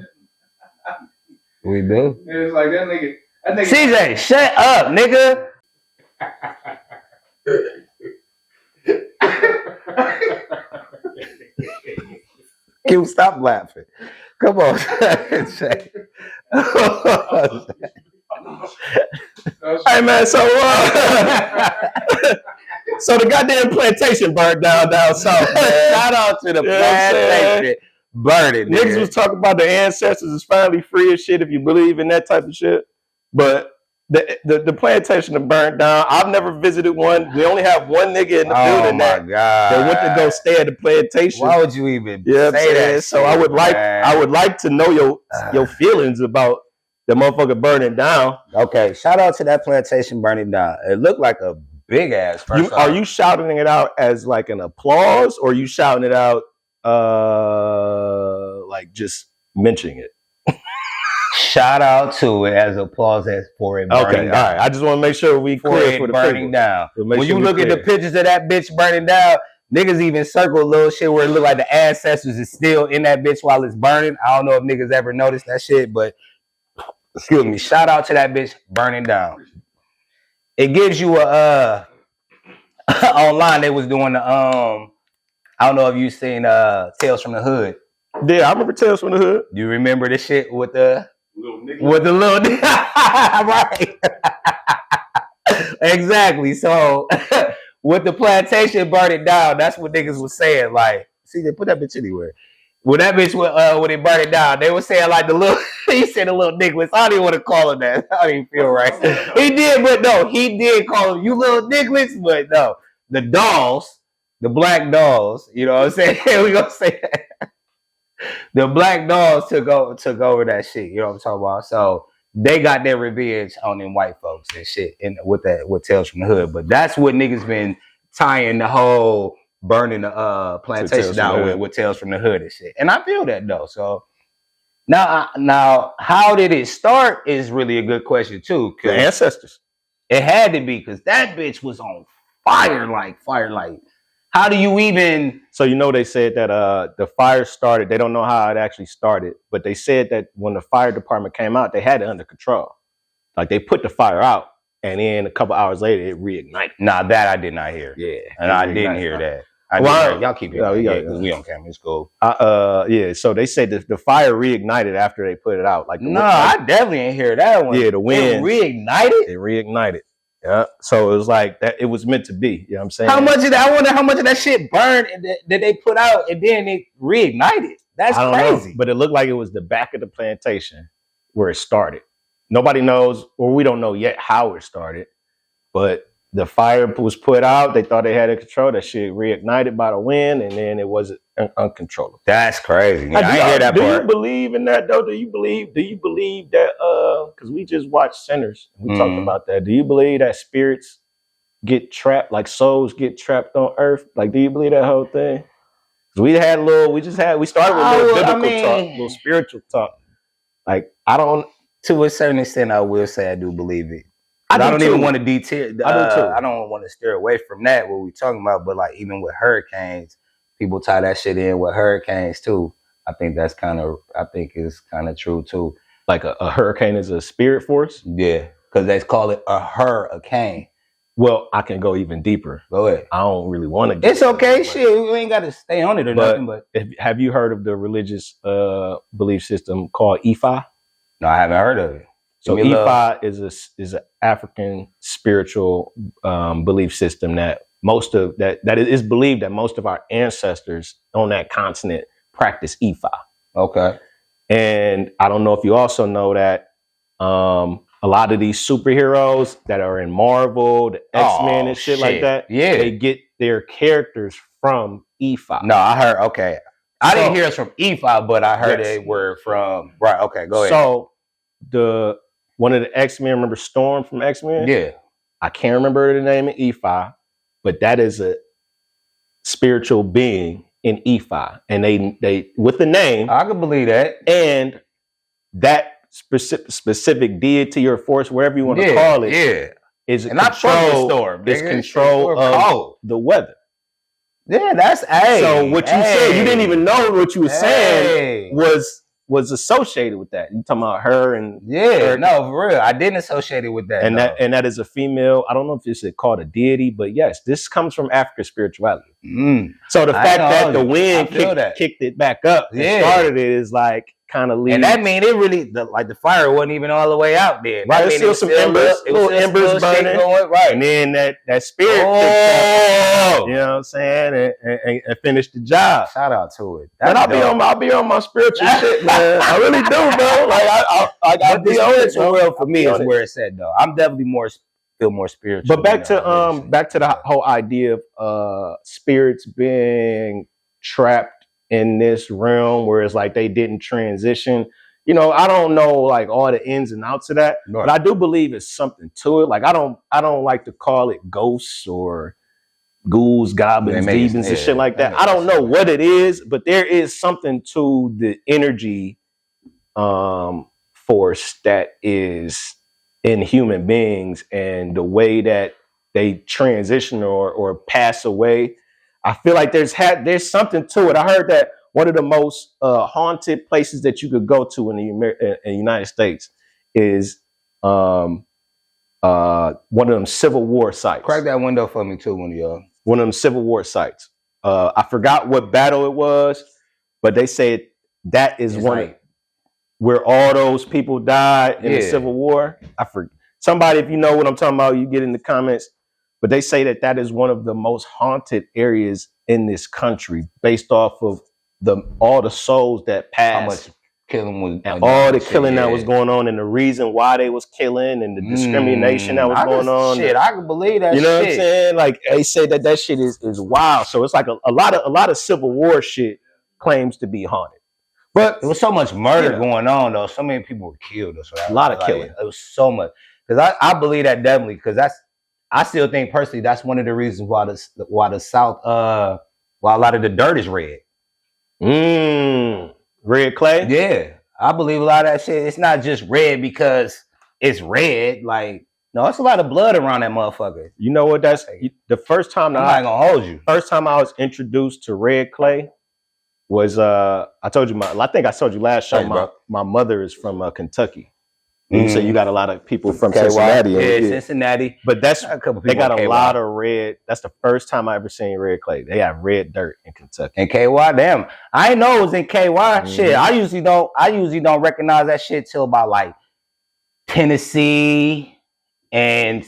We do. It's like that nigga. CJ, shut up, nigga. You stop laughing. Come on. Hey man, so so the goddamn plantation burned down south, man. Shout out to the plantation burning. Niggas was talking about the ancestors is finally free and shit if you believe in that type of shit. But the plantation that burned down, I've never visited one. We only have one nigga in the building that went to go stay at the plantation. Why would you even say that? So I would like to know your feelings about the motherfucker burning down. Okay, shout out to that plantation burning down. It looked like a big ass. Are you shouting it out as like an applause, or are you shouting it out like just mentioning it? Shout out to it as applause for it burning down. All right. I just want to make sure we clear for the burning down. When you look at the pictures of that bitch burning down, niggas even circle little shit where it look like the ancestors is still in that bitch while it's burning. I don't know if niggas ever noticed that shit, but excuse me. Shout out to that bitch burning down. It gives you a online they was doing the I don't know if you seen Tales from the Hood. Yeah, I remember Tales from the Hood. You remember the shit with the little nigga? Right. Exactly. So with the plantation burning down, that's what niggas was saying. Like, see, they put that bitch anywhere. When that bitch when it burned it down, they were saying like the little he said the little nigglets. I don't even want to call him that. I don't even feel right. He did, but no, he did call him you little nigglets, but no. The dolls, the black dolls, you know what I'm saying? We gonna say that. The black dolls took over that shit. You know what I'm talking about? So they got their revenge on them white folks and shit, and with Tales from the Hood. But that's what niggas been tying the whole burning the plantation down with Tales from the Hood and shit. And I feel that though. So now, how did it start is really a good question too. The ancestors. It had to be because that bitch was on fire like. How do you even? So they said that the fire started. They don't know how it actually started, but they said that when the fire department came out, they had it under control. Like they put the fire out, and then a couple hours later, it reignited. Nah, that I did not hear. Yeah, and I didn't hear that. Y'all keep it. We on camera. It's cool. Yeah. So they said the fire reignited after they put it out. Like I definitely ain't hear that one. Yeah, the wind reignited. It reignited. Yeah, so it was like that. It was meant to be. You know what I'm saying? I wonder how much of that shit burned that they put out and then it reignited. That's crazy. Know, but it looked like it was the back of the plantation where it started. Nobody knows, or we don't know yet how it started. But the fire was put out. They thought they had it controlled. That shit reignited by the wind, and then it was uncontrollable. That's crazy. I didn't hear that part. Do you believe in that though? Do you believe that? Because we just watched Sinners. We talked about that. Do you believe that spirits get trapped, like souls get trapped on Earth? Like, do you believe that whole thing? Because we started with a little biblical talk, a little spiritual talk. Like, to a certain extent, I will say I do believe it. I don't even want to detail. I do too. I don't want to steer away from that. What we're talking about, but like even with hurricanes, people tie that shit in with hurricanes too. I think it's kind of true too. Like a hurricane is a spirit force. Yeah, because they call it a hurricane. Well, I can go even deeper. Go ahead. I don't really want to. It's okay. Shit, we ain't got to stay on it or nothing. But have you heard of the religious belief system called Ifa? No, I haven't heard of it. So Ifa is an African spiritual belief system that it is believed that most of our ancestors on that continent practice Ifa. Okay. And I don't know if you also know that a lot of these superheroes that are in Marvel, the X-Men and shit like that, they get their characters from Ifa. No, I heard. Okay. I didn't hear it's from Ifa, but I heard they were from. Right. Okay. Go ahead. So one of the X-Men, remember Storm from X-Men? Yeah. I can't remember the name of Ifa, but that is a spiritual being in Ifa. And they with the name. I can believe that. And that specific deity or force, wherever you want to call it, is control of the weather. Yeah, that's so what you said, you didn't even know what you were saying was associated with that. You talking about her and her, no, for real. I didn't associate it with that. And that is a female. I don't know if it's called a deity, but yes, this comes from African spirituality. So the fact that the wind kicked it back up and started it is like kind of leads. And that mean it really the fire wasn't even all the way out there. Right, there's still some embers, little embers burning. Right. And then that spirit, you know what I'm saying, and finish the job. Shout out to it. And I'll be on my spiritual shit, man. I really do, bro. Like I'll be on it. Well, for me is where it's at though. I'm definitely feel more spiritual. But back to the whole idea of spirits being trapped in this realm where it's like they didn't transition. You know, I don't know like all the ins and outs of that, but I do believe it's something to it. Like I don't like to call it ghosts or ghouls, goblins, demons, and shit like that. I don't know what it is, but there is something to the energy force that is in human beings and the way that they transition or pass away. I feel like there's something to it. I heard that one of the most haunted places that you could go to in the United States is one of them Civil War sites. Crack that window for me too, one of y'all. One of them Civil War sites. I forgot what battle it was, but they said that is where all those people died in the Civil War. I forget. Somebody, if you know what I'm talking about, you get in the comments. But they say that is one of the most haunted areas in this country, based off of all the souls that passed, how much killing was, and all the killing that was going on, and the reason why they was killing, and the discrimination that was going on. Shit, I can believe that. You know what I'm saying? Like they say that shit is wild. So it's like a lot of Civil War shit claims to be haunted. But there was so much murder going on though. So many people were killed. So a lot of killing. It was so much. Because I believe that definitely. Because I still think personally that's one of the reasons why the South why a lot of the dirt is red. Red clay? Yeah. I believe a lot of that shit. It's not just red because it's red. Like, no, it's a lot of blood around that motherfucker. You know what? That's the first time I'm not gonna hold you. First time I was introduced to red clay was I told you I think I told you last show. My mother is from Kentucky. You say you got a lot of people from Cincinnati. Cincinnati. But they got a lot of red. That's the first time I ever seen red clay. They got red dirt in Kentucky. And KY, damn. I didn't know it was in KY. Shit. I usually don't recognize that shit till about like Tennessee and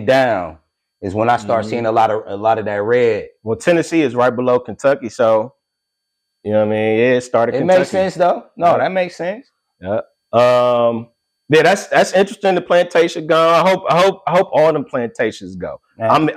down is when I start seeing a lot of that red. Well, Tennessee is right below Kentucky, so you know what I mean? Yeah, it started Kentucky. It makes sense though. No, that makes sense. Yeah. Yeah, that's interesting. The plantation gone. I hope all them plantations go. Man.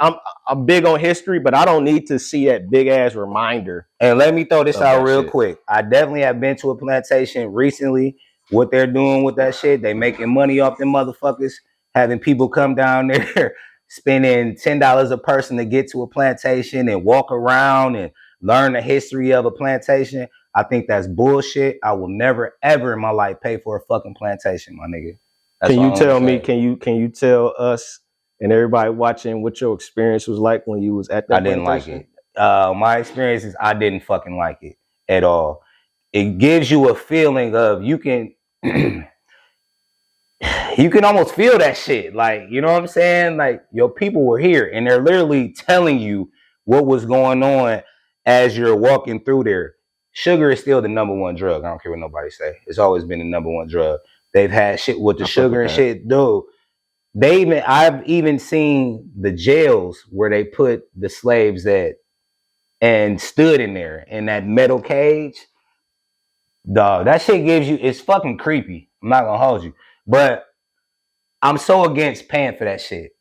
I'm big on history, but I don't need to see that big ass reminder. And let me throw this out real quick. I definitely have been to a plantation recently. What they're doing with that shit, they making money off them motherfuckers. Having people come down there, spending $10 a person to get to a plantation and walk around and learn the history of a plantation. I think that's bullshit. I will never, ever in my life pay for a fucking plantation, my nigga. Can you tell me? Can you tell us and everybody watching what your experience was like when you was at that? I didn't like it. My experience is I didn't fucking like it at all. It gives you a feeling of you can almost feel that shit. Like, you know what I'm saying? Like your people were here and they're literally telling you what was going on as you're walking through there. Sugar is still the number one drug. I don't care what nobody say. It's always been the number one drug. They've had shit with the sugar and shit. Dude, I've even seen the jails where they put the slaves at and stood in there in that metal cage. Dog, that shit it's fucking creepy. I'm not gonna hold you. But I'm so against paying for that shit.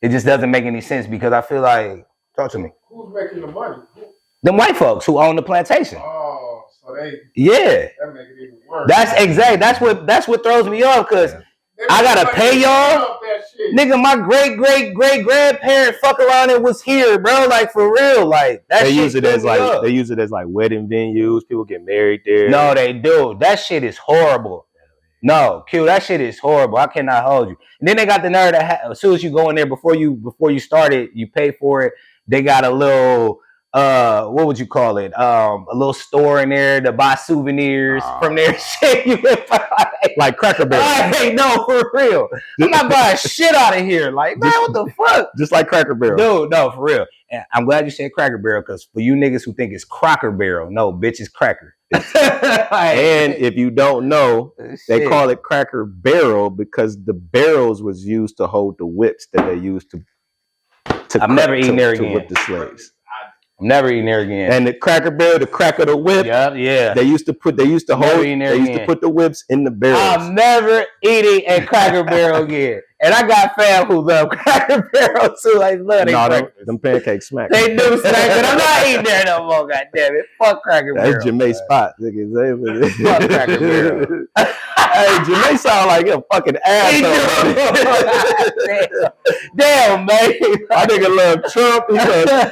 It just doesn't make any sense because I feel like, talk to me. Who's making the money? Them white folks who own the plantation. Oh, so they that make it even worse. That's what throws me off because I gotta pay y'all. Nigga, my great grandparent fuck around and was here, bro. Like for real. Like that they use it as like wedding venues. People get married there. No, they do. That shit is horrible. No, Q, that shit is horrible. I cannot hold you. And then they got the nerve that as soon as you go in there before you start it, you pay for it. They got a little what would you call it? A little store in there to buy souvenirs from their shit. You like Cracker Barrel. Hey, no, for real. I'm not buying shit out of here. Like, man, what the fuck? Just like Cracker Barrel. Dude, no, for real. And I'm glad you said Cracker Barrel, because for you niggas who think it's Crocker Barrel, no, bitch, it's Cracker. And if you don't know, they call it Cracker Barrel because the barrels was used to hold the whips that they used to I'm never eating there again. To whip the slaves. I'm never eating there again. And the Cracker Barrel, the crack of the whip. Yeah. They used to put the whips in the barrels. I'm never eating at Cracker Barrel again. And I got fam who love Cracker Barrel too. Like, love them pancakes smack. They do smack, but I'm not eating there no more. God damn it, fuck Cracker Barrel. That's JMatt's spot. Fuck Cracker Barrel. Hey, JMatt sound like a fucking asshole. Damn, man. I nigga love Trump.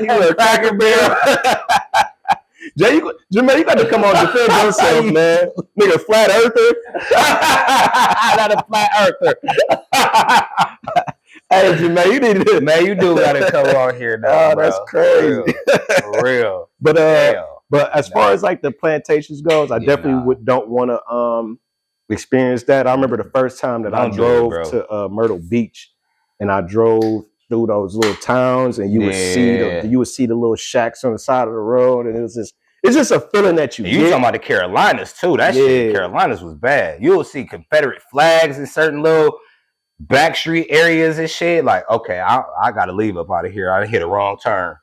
He love Cracker Barrel. JMatt, you got to come on and defend yourself, man. Nigga, flat earther. Not a flat earther. Hey, JMatt, you need to. Man, you do got to come on here now. Oh, that's crazy. For real. But as far as like the plantations goes, I definitely don't want to experience that. I remember the first time that I drove to Myrtle Beach, and I drove through those little towns, and you would see the little shacks on the side of the road, and it's just a feeling that you talking about the Carolinas too. That shit, Carolinas was bad. You'll see Confederate flags in certain little backstreet areas and shit. Like, okay, I gotta leave up out of here. I hit a wrong turn.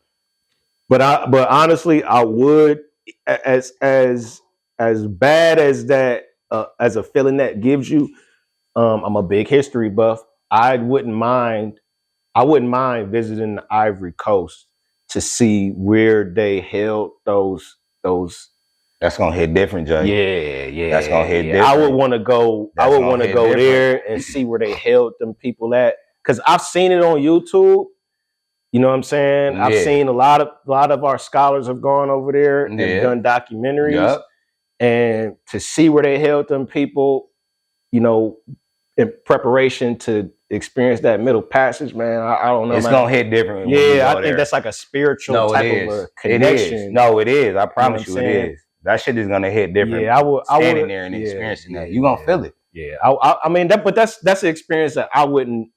But honestly, I would, as bad as that, as a feeling that gives you. I'm a big history buff. I wouldn't mind visiting the Ivory Coast to see where they held those. That's gonna hit different, Jay. Yeah. That's gonna hit different. I would want to go. I would want to go there and see where they held them people at, because I've seen it on YouTube. You know what I'm saying? I've seen a lot of our scholars have gone over there and done documentaries. Yep. And to see where they held them people, you know, in preparation to experience that Middle Passage, man, I don't know. It's gonna hit different. Yeah, I think that's like a spiritual type of a connection. It is. No, it is. I promise you, it is. That shit is gonna hit different. Yeah, I would standing there and experiencing that. You gonna feel it. Yeah, I mean but that's an experience that I wouldn't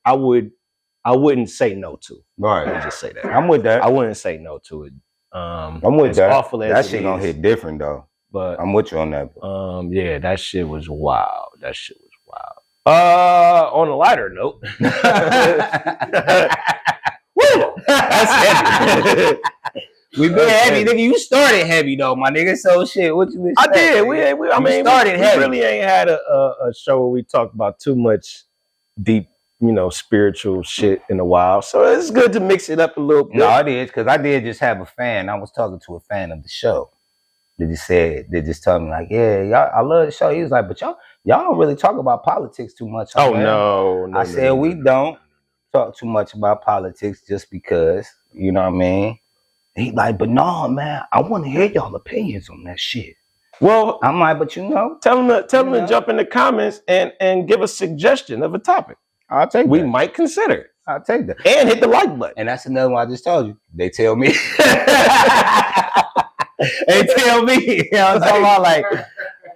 say no to. Right. Let me just say that. I'm with that. I wouldn't say no to it. I'm with that. Awful as that shit gonna hit different though. But I'm with you on that. Yeah, that shit was wild. On a lighter note, woo, that's heavy. We've been heavy, nigga. You started heavy though, my nigga. So shit, what you expect? I did. We started heavy. We really ain't had a show where we talked about too much deep, spiritual shit in a while. So it's good to mix it up a little bit. No, it is, because I did just have a fan. I was talking to a fan of the show. They just told me like, yeah, y'all, I love the show. He was like, but y'all don't really talk about politics too much. No. I said we don't talk too much about politics just because, you know what I mean? He like, but no, man, I want to hear y'all opinions on that shit. Well, I'm like, but tell them to jump in the comments and give a suggestion of a topic. I'll take we might consider it. I'll take that. And hit the like button. And that's another one I just told you. They tell me. They tell me. You know what I'm talking about? Like,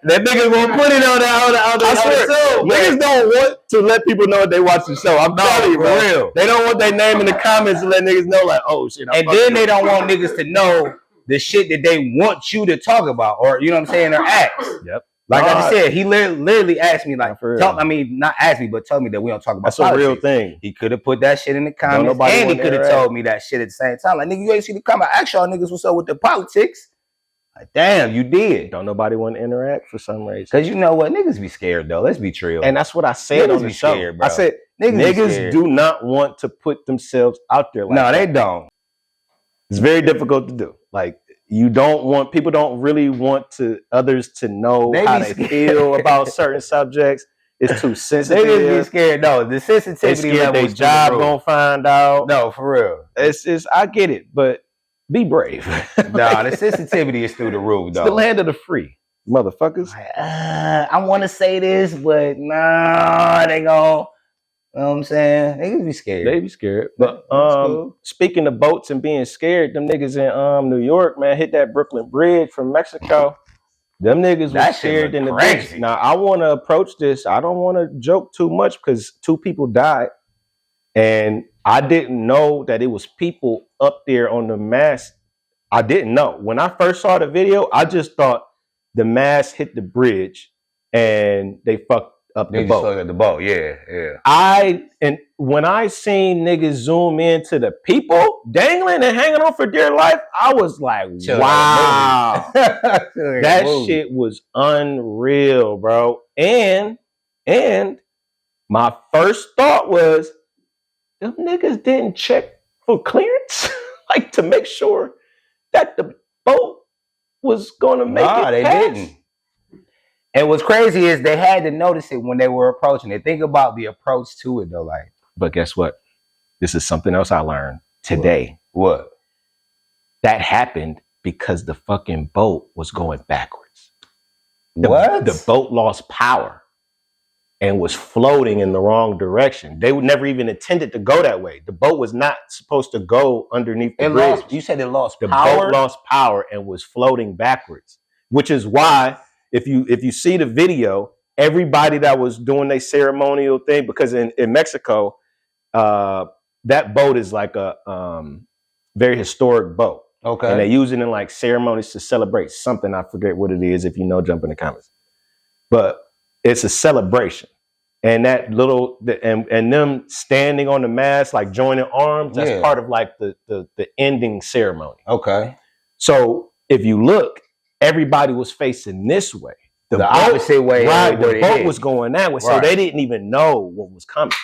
that niggas won't put it on the show. Niggas don't want to let people know that they watch the show. I'm telling you, bro. Real. They don't want their name in the comments to let niggas know, like, oh shit. And then they don't want niggas to know the shit that they want you to talk about, or you know what I'm saying, their acts. Yep. Like I said, he literally asked me, like, not asked me, but told me that we don't talk about politics. That's a real thing. He could have put that shit in the comments, and he could have told me that shit at the same time. Like, nigga, you ain't see the comment. I asked y'all niggas what's up with the politics. Like, damn, you did. Don't nobody want to interact for some reason. Because you know what? Niggas be scared, though. Let's be real. And that's what I said on the show. Scared, bro. I said, niggas do not want to put themselves out there like that. No, they don't. It's very difficult to do. Like, people don't really want others to know how they feel about certain subjects. It's too sensitive. They just be scared. No, the sensitivity level their job gonna find out. No, for real. It's I get it, but be brave. Nah, the sensitivity is through the roof, though. It's the land of the free, motherfuckers. I want to say this, but nah, they gon'. You know what I'm saying? Niggas be scared. They be scared. But cool. speaking of boats and being scared, them niggas in New York, man, hit that Brooklyn Bridge from Mexico. Them niggas was scared in the bitch. Now I want to approach this. I don't want to joke too much because 2 people died, and I didn't know that it was people up there on the mast. I didn't know. When I first saw the video, I just thought the mast hit the bridge and they fucked up the boat. Fucked up the boat, yeah. And when I seen niggas zoom into the people dangling and hanging on for dear life, I was like, wow. That shit was unreal, bro. And my first thought was, them niggas didn't check for clearance, like to make sure that the boat was gonna make it. They didn't. And what's crazy is they had to notice it when they were approaching it. Think about the approach to it though, like. But guess what? This is something else I learned today. What? That happened because the fucking boat was going backwards. What? The boat lost power and was floating in the wrong direction. They would never even intended to go that way. The boat was not supposed to go underneath the bridge. You said it lost power? The boat lost power and was floating backwards, which is why if you see the video, everybody that was doing their ceremonial thing, because in Mexico, that boat is like a very historic boat. Okay. And they use it in like ceremonies to celebrate something. I forget what it is. If you know, jump in the comments. But it's a celebration. And that little and them standing on the mast, like joining arms, that's part of like the ending ceremony. Okay. So if you look, everybody was facing this way. The boat, opposite way. Right. The boat was going that way. So they didn't even know what was coming,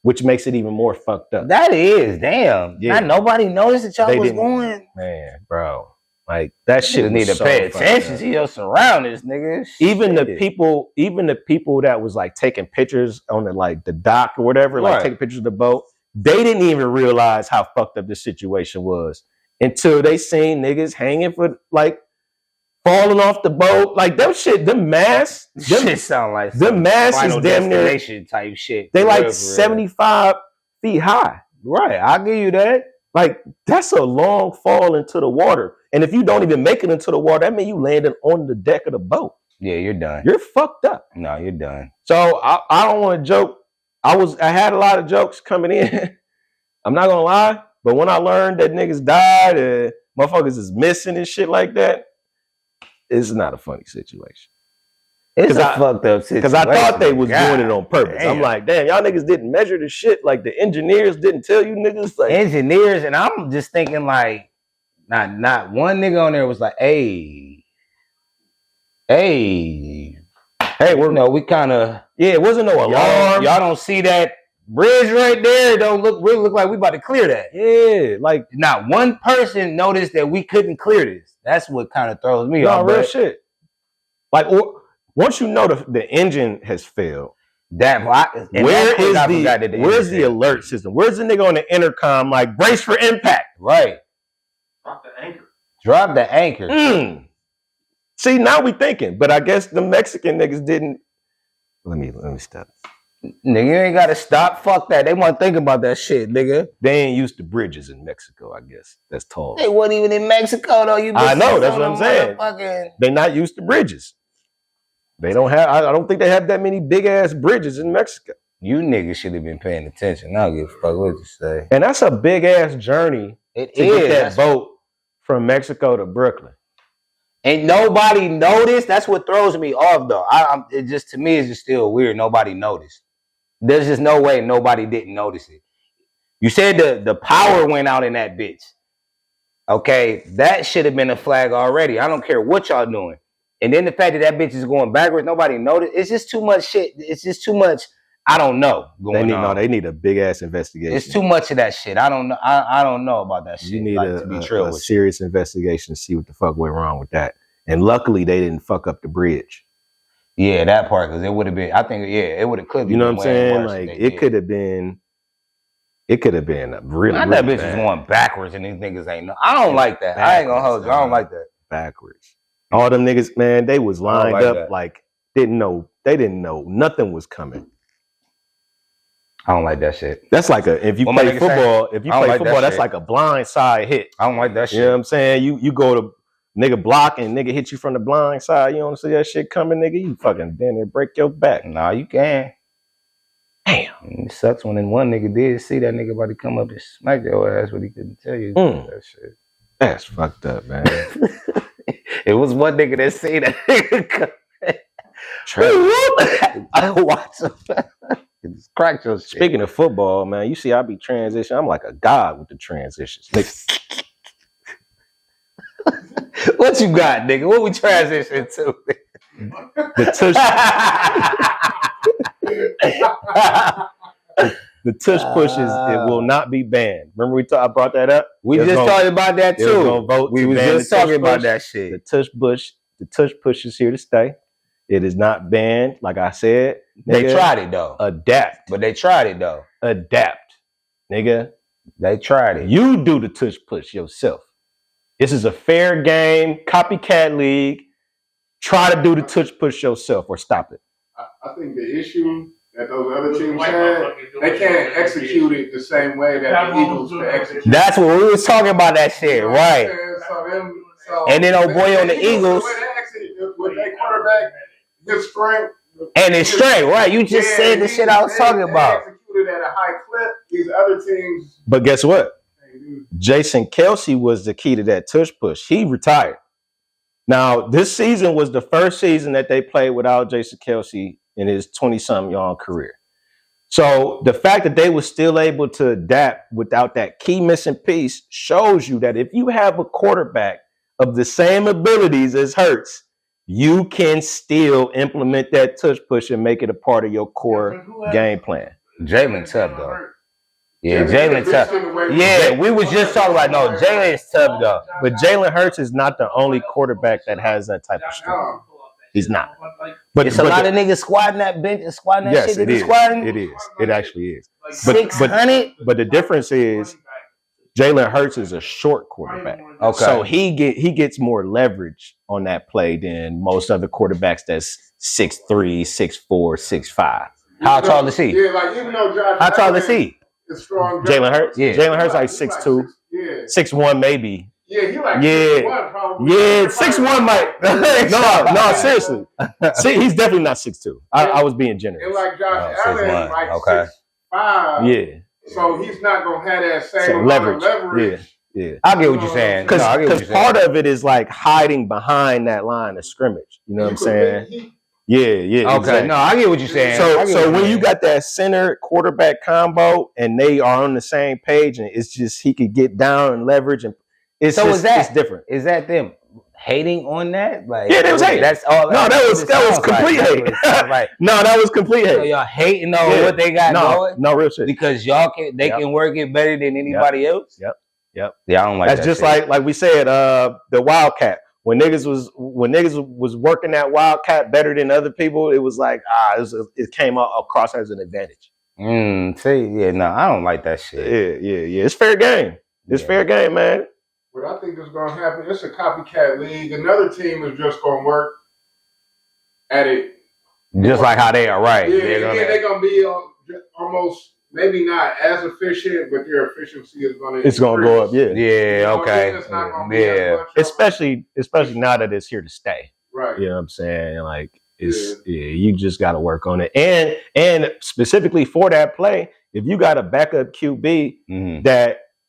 which makes it even more fucked up. That is, damn. Yeah. Not nobody noticed that y'all was going. Man, bro. Like that shit need to pay attention to your surroundings, nigga. Even the people that was like taking pictures on the dock or whatever, like taking pictures of the boat, they didn't even realize how fucked up the situation was until they seen niggas hanging for like falling off the boat. Like them shit, them masts, shit sound like the mass is damn near type shit. They like 75 feet high. Right, I'll give you that. Like that's a long fall into the water. And if you don't even make it into the water, that means you landed on the deck of the boat. Yeah, you're done. You're fucked up. No, you're done. So I don't want to joke. I had a lot of jokes coming in. I'm not gonna lie, but when I learned that niggas died and motherfuckers is missing and shit like that, it's not a funny situation. It's a fucked up situation. Because I thought they was doing it on purpose. Damn. I'm like, damn, y'all niggas didn't measure the shit. Like the engineers didn't tell you niggas. Like engineers, and I'm just thinking like, not one nigga on there was like, hey, we kind of it wasn't no alarm. Y'all don't see that bridge right there? It don't look like we about to clear that. Yeah, like not one person noticed that we couldn't clear this. That's what kind of throws me off. Real shit. Like once you know the engine has failed, where's the alert system? Where's the nigga on the intercom like brace for impact? Right. Drop the anchor. See, now we thinking, but I guess the Mexican niggas didn't. Let me stop. Nigga, you ain't gotta stop. Fuck that. They want to think about that shit, nigga. They ain't used to bridges in Mexico, I guess. That's tall. They wasn't even in Mexico though. I know, that's what I'm saying. They not used to bridges. They don't have. I don't think they have that many big ass bridges in Mexico. You niggas should have been paying attention. I don't give a fuck what you say. And that's a big ass journey. It to get that boat from Mexico to Brooklyn. Ain't nobody noticed. That's what throws me off, though. It just, to me, it's just still weird. Nobody noticed. There's just no way nobody didn't notice it. You said the power went out in that bitch. Okay, that should have been a flag already. I don't care what y'all doing. And then the fact that bitch is going backwards, nobody noticed. It's just too much shit. It's just too much. I don't know. They need a big ass investigation. It's too much of that shit. I don't know. I don't know about that shit. You need a serious investigation to see what the fuck went wrong with that. And luckily, they didn't fuck up the bridge. Yeah, that part, because it would have been. I think it would have could. You know what I'm saying? Like it could have been. It could have been really. Not that bitch is going backwards, and these niggas ain't know. I don't like that. I ain't gonna hold you. I don't like that. Backwards. All them niggas, man, they was lined up like didn't know. They didn't know nothing was coming. I don't like that shit. That's like if you play football, that's like a blind side hit. I don't like that shit. You know what I'm saying? You go to nigga block and nigga hit you from the blind side. You don't see that shit coming, nigga. You fucking then it break your back. Nah, you can. Damn. It sucks when one nigga did see that nigga about to come up and smack your ass, but he couldn't tell you that shit. That's fucked up, man. It was one nigga that see that nigga. I watch him. Just crack your shit. Speaking of football, man, you see I be transitioning. I'm like a god with the transitions. What you got, nigga? What we transition to? The tush. The tush pushes, it will not be banned. Remember I brought that up? We just talked about that too. We was just talking about that shit. The tush push is here to stay. It is not banned, like I said. Nigga, they tried it though. Adapt. But they tried it though. Adapt. Nigga. They tried it. You do the tush push yourself. This is a fair game, copycat league. Try to do the tush push yourself or stop it. I think the issue that those other teams had, they can't execute it the same way that the Eagles can execute. That's what we was talking about that shit, right? And then old boy on the Eagles. With their quarterback, his strength. And his strength, right? You just said the shit I was talking about. Executed at a high clip. These other teams. But guess what? Jason Kelce was the key to that tush push. He retired. Now, this season was the first season that they played without Jason Kelce in his 20-something-year career. So the fact that they were still able to adapt without that key missing piece shows you that if you have a quarterback of the same abilities as Hurts, you can still implement that tush push and make it a part of your core game plan. Jalen tough though. Yeah, Jalen tough. Yeah, we was just talking about Jalen is tough though. But Jalen Hurts is not the only quarterback that has that type of strength. He's not. But it's a lot of niggas squatting that bench and squatting that shit. Yes, it is. It actually is. 600. But the difference is Jalen Hurts is a short quarterback. Okay. So he gets more leverage on that play than most other quarterbacks that's 6'3", 6'4", 6'5". How tall is he? Yeah, like even though Josh How tall is he? Strong Jalen Hurts? Yeah. Jalen Hurts like 6'2", 6'1" maybe. Yeah, he like 6'1" probably. Yeah, 6'1" might. No, seriously. See, he's definitely not 6'2". I was being generous. And like Josh Allen, like 6'5". Yeah. So he's not gonna have that same amount of leverage. Yeah. I get what you're saying. Because part of it is like hiding behind that line of scrimmage. You know what I'm saying? Yeah. Okay. Exactly. No, I get what you're saying. So when you got that center quarterback combo and they are on the same page and it's just he could get down and leverage and it's different. Is that them hating on that? Like, yeah, they was hating. That's all. No, that was complete hate. No, that was complete hate. So y'all hating on what they got going? No, real shit. Because they can work it better than anybody else. Yep. Yeah, I don't like that. That's just shit. like we said, the Wildcat. When niggas was working that Wildcat better than other people, it was like it came across as an advantage. I don't like that shit. Yeah. It's fair game. It's fair game, man. What I think is going to happen, it's a copycat league. Another team is just going to work at it. Just like how they are, right? Yeah, they're going to be almost maybe not as efficient, but their efficiency is going to. It's going to go up, yeah. Yeah, okay. Especially now that it's here to stay. Right. You know what I'm saying? Like you just got to work on it, and specifically for that play, if you got a backup QB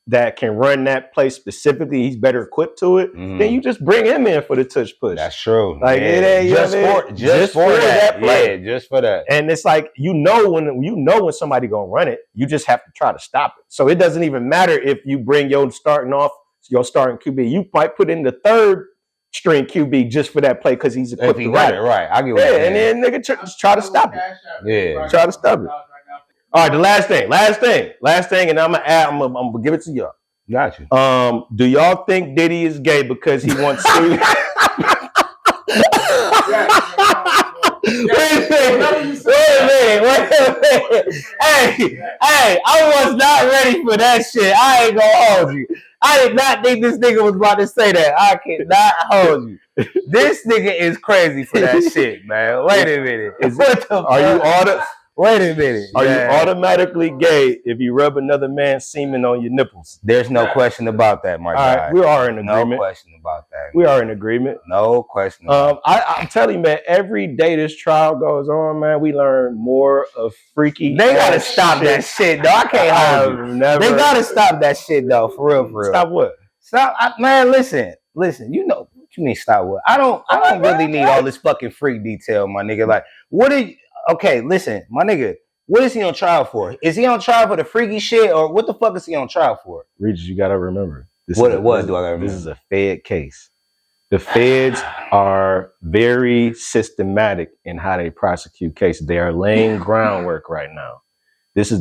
that can run that play specifically, he's better equipped to it, then you just bring him in for the touch push. That's true. Like it ain't just for that play. Yeah, just for that. And it's like when somebody gonna run it, you just have to try to stop it. So it doesn't even matter if you bring your starting QB. You might put in the third string QB just for that play because he's equipped to run it. Right. I get what you're saying. And then nigga try to stop it. Yeah. Try to stop it. All right, the last thing, and I'm gonna give it to y'all. Got you. Do y'all think Diddy is gay because he wants to? Wait a minute. Hey, I was not ready for that shit. I ain't gonna hold you. I did not think this nigga was about to say that. I cannot hold you. This nigga is crazy for that shit, man. Wait a minute. Wait a minute. Are you automatically gay if you rub another man's semen on your nipples? There's no question about that, my guy. Right, we are in agreement. No question about that. We are in agreement. No question about I'm telling you, man, every day this trial goes on, man, we learn more of freaky. They gotta stop that shit, though. I can't hold you. They gotta stop that shit, though, for real. Stop what? Stop, man, listen. You know, what you mean stop what? I don't really need all this fucking freak detail, my nigga. Like, okay, listen, my nigga, what is he on trial for? Is he on trial for the freaky shit, or what the fuck is he on trial for? Regis, you gotta remember. What do I gotta remember? This is a Fed case. The feds are very systematic in how they prosecute cases. They are laying groundwork right now. This is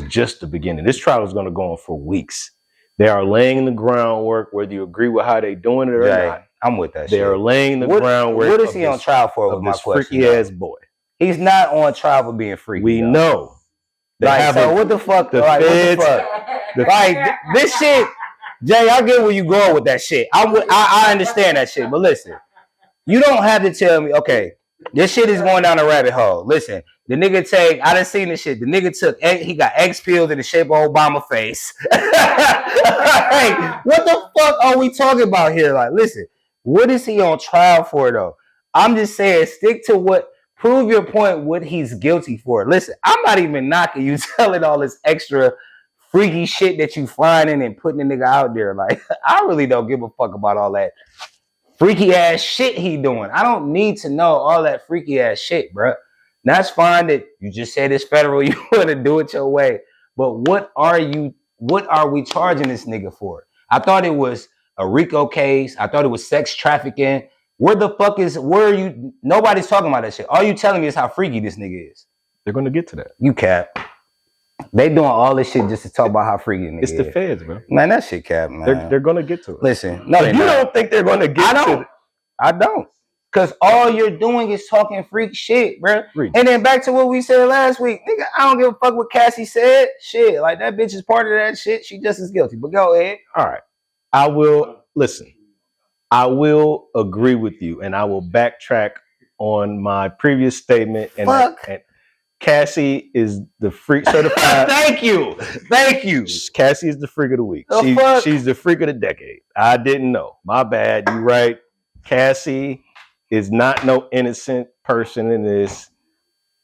just the beginning. This trial is gonna go on for weeks. They are laying the groundwork, whether you agree with how they doing it or not. I'm with that shit. They are laying the groundwork. What is he on trial for? With my question, freaky ass boy. He's not on trial for being freaky. We know. What the fuck? The feds. This shit, Jay. I get where you going with that shit. I understand that shit, but listen, you don't have to tell me. Okay, this shit is going down a rabbit hole. Listen, the nigga I done seen this shit. The nigga he got X pills in the shape of Obama face. Hey, what the fuck are we talking about here? Like, listen, what is he on trial for though? I'm just saying, stick to prove your point, what he's guilty for. Listen, I'm not even knocking you telling all this extra freaky shit that you finding and putting the nigga out there. Like, I really don't give a fuck about all that freaky ass shit he doing. I don't need to know all that freaky ass shit, bro. That's fine that you just said it's federal, you want to do it your way. But what are we charging this nigga for? I thought it was a RICO case. I thought it was sex trafficking. Where are you? Nobody's talking about that shit. All you telling me is how freaky this nigga is. They're going to get to that. You cap. They doing all this shit just to talk about how freaky the nigga is. It's the feds, bro. Man, that shit cap, man. They're going to get to it. Listen. No, you don't think they're going to get to it? I don't. Because all you're doing is talking freak shit, bro. And then back to what we said last week. Nigga, I don't give a fuck what Cassie said. Shit, like that bitch is part of that shit. She just as guilty. But go ahead. All right. I will agree with you, and I will backtrack on my previous statement. And Cassie is the freak certified. Thank you. Cassie is the freak of the week. She's the freak of the decade. I didn't know. My bad. You right. Cassie is not no innocent person in this.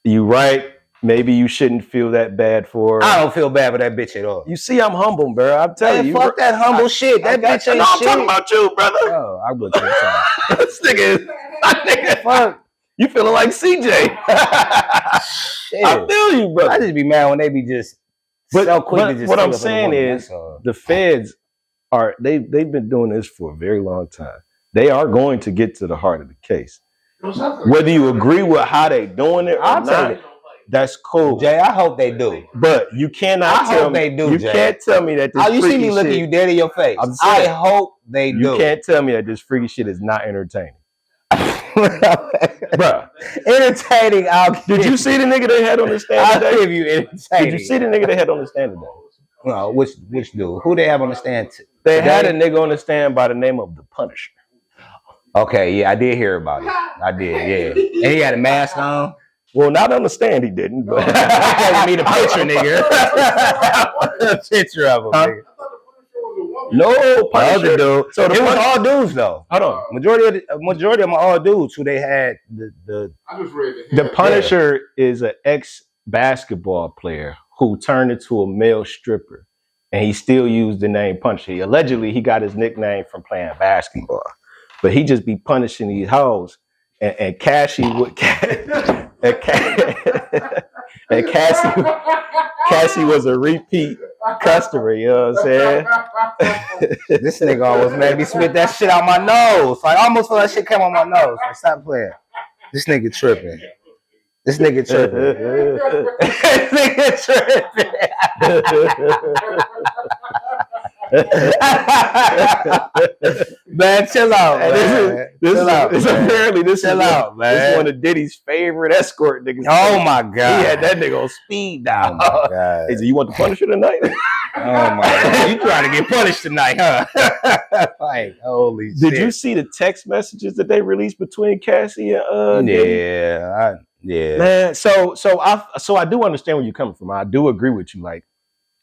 You right. Maybe you shouldn't feel that bad for her. I don't feel bad for that bitch at all. You see, I'm humble, bro. I'm telling you. Fuck that humble shit. That bitch ain't shit. I'm talking about you, brother. Oh, I'm going to tell you. This nigga. Fuck. You feeling like CJ. Shit. I feel you, brother. I just be mad when they be just so quick to just. What I'm saying is, the feds they've been doing this for a very long time. They are going to get to the heart of the case. Whether you agree with how they doing it or not, that's cool. Jay, I hope they do. But you cannot tell me. They do, you can't tell me that this you see me looking you dead in your face. I hope they do. You can't tell me that this freaky shit is not entertaining. Bruh. Entertaining. Did you see the nigga they had on the stand today? I'll give you entertaining. Did you see the nigga they had on the stand today? No, which dude? Who they have on the stand? They had a nigga on the stand by the name of the Punisher. Okay, yeah, I did hear about it. I did, yeah. And he had a mask on? Well, not on the stand, he didn't. But I need a picture, nigga. A picture of him, nigga. No, Punisher. Dude. So it was all dudes, though. Hold on. Majority of them are all dudes who they had the I just read the Punisher is an ex-basketball player who turned into a male stripper, and he still used the name Punisher. Allegedly, he got his nickname from playing basketball, but he just be punishing these hoes. And Cassie would, and Cassie was a repeat customer. You know what I'm saying? This nigga almost made me spit that shit out my nose. Like, I almost feel that shit came on my nose. Like, stop playing. This nigga tripping. This nigga Man, chill out, man. This is one of Diddy's favorite escort niggas. Oh my god, he had that nigga on speed dial. Oh my god, he said, "You want the Punisher tonight?" Oh my god, you trying to get punished tonight, huh? Like, holy shit. Did you see the text messages that they released between Cassie and Diddy? Yeah, Yeah. Man, so I do understand where you're coming from. I do agree with you. Like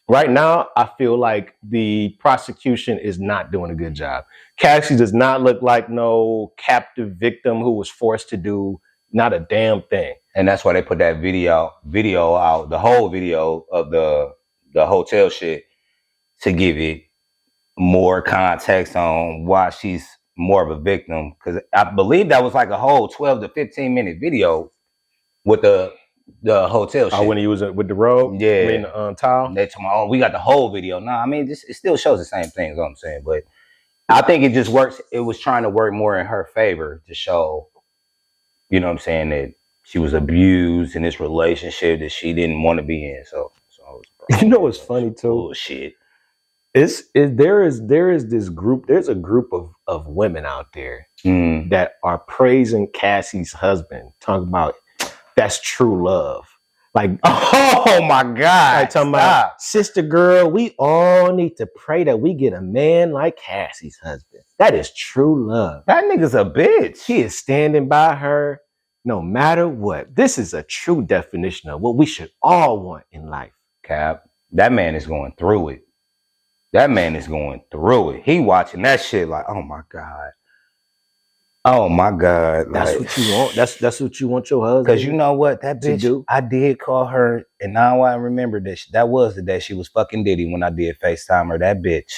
right now, I feel like the prosecution is not doing a good job. Cassie does not look like no captive victim who was forced to do not a damn thing. And that's why they put that video out, the whole video of the hotel shit, to give it more context on why she's more of a victim. Because I believe that was like a whole 12 to 15 minute video with the hotel shit. Oh, when he was with the robe? Yeah. I mean, the towel? They told me, oh, we got the whole video. Nah, I mean, it still shows the same thing, is what I'm saying. But I think it just works. It was trying to work more in her favor to show, you know what I'm saying, that she was abused in this relationship that she didn't want to be in. So you know what's funny too? Bullshit. There is this group. There's a group of women out there that are praising Cassie's husband, talking about that's true love. Like, oh my God. Like talking about, sister girl, we all need to pray that we get a man like Cassie's husband. That is true love. That nigga's a bitch. He is standing by her no matter what. This is a true definition of what we should all want in life. Cap, that man is going through it. That man is going through it. He watching that shit like, oh my God. Oh my God. That's like, what you want. That's what you want your husband. Because you know what? That bitch, do? I did call her, and now I remember that was the day she was fucking Diddy when I did FaceTime her. That bitch.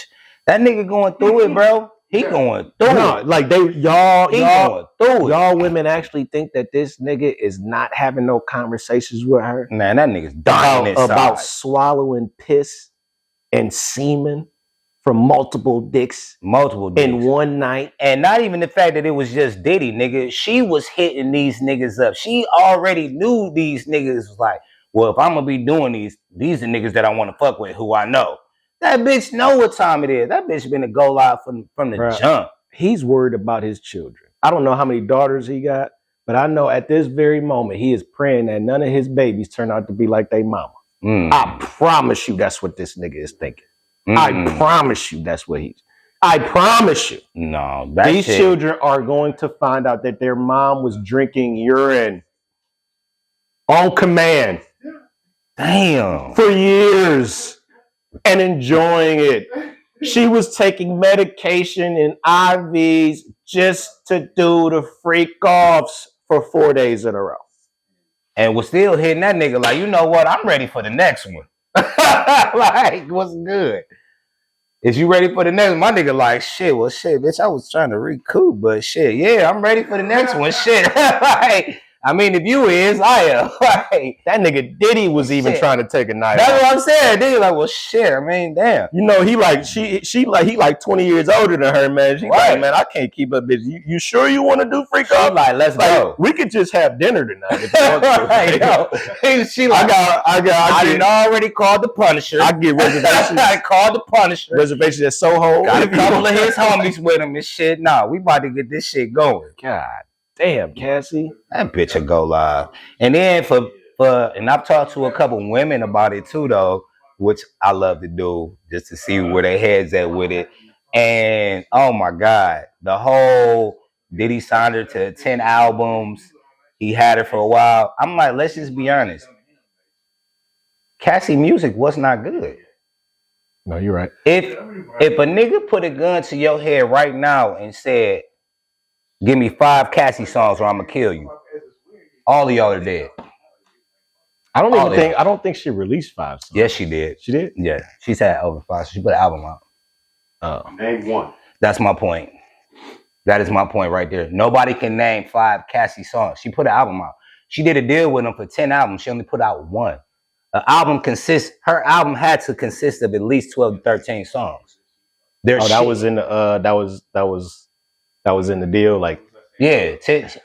That nigga going through it, bro. He going through it. Like y'all women actually think that this nigga is not having no conversations with her. Man, that nigga's dying about swallowing piss and semen from multiple dicks in one night. And not even the fact that it was just Diddy, nigga. She was hitting these niggas up. She already knew these niggas was like, well, if I'm gonna be doing these are niggas that I want to fuck with, who I know. That bitch know what time it is. That bitch been a go live from the jump. He's worried about his children. I don't know how many daughters he got, but I know at this very moment he is praying that none of his babies turn out to be like their mama. I promise you that's what this nigga is thinking. I promise you that's what I promise you. No, these children are going to find out that their mom was drinking urine on command. Damn. For years and enjoying it. She was taking medication and IVs just to do the freak offs for 4 days in a row. And was still hitting that nigga like, you know what? I'm ready for the next one. Like, what's good? Is you ready for the next one? My nigga like, shit, well, shit, bitch, I was trying to recoup, but shit, yeah, I'm ready for the next one. Shit. Like, I mean, if you is, I am. Like, that nigga Diddy was even trying to take a night That's what I'm saying. Diddy like, well, shit, I mean, damn. You know, he like, he like 20 years older than her, man. She like, man, I can't keep up, bitch. You sure you want to do freak off? Like, let's go. We could just have dinner tonight if you want to. Right, she like, I done already called the Punisher. I get reservations. I called the Punisher. Reservations at Soho. Got a couple of his homies with him and shit. Nah, we about to get this shit going. God damn, Cassie. That bitch will go live. And then and I've talked to a couple women about it too, though, which I love to do just to see where their heads at with it. And oh my God, the whole Diddy signed her to 10 albums. He had her for a while. I'm like, let's just be honest. Cassie music was not good. No, you're right. If a nigga put a gun to your head right now and said, give me 5 Cassie songs or I'm gonna kill you, all of y'all are dead. I don't think she released 5 songs. Yes, she did. She did? Yeah. She's had over 5. So she put an album out. Name one. That's my point. That is my point right there. Nobody can name 5 Cassie songs. She put an album out. She did a deal with them for 10 albums. She only put out 1. Her album had to consist of at least 12 to 13 songs. That was in the that was in the deal, like. Yeah,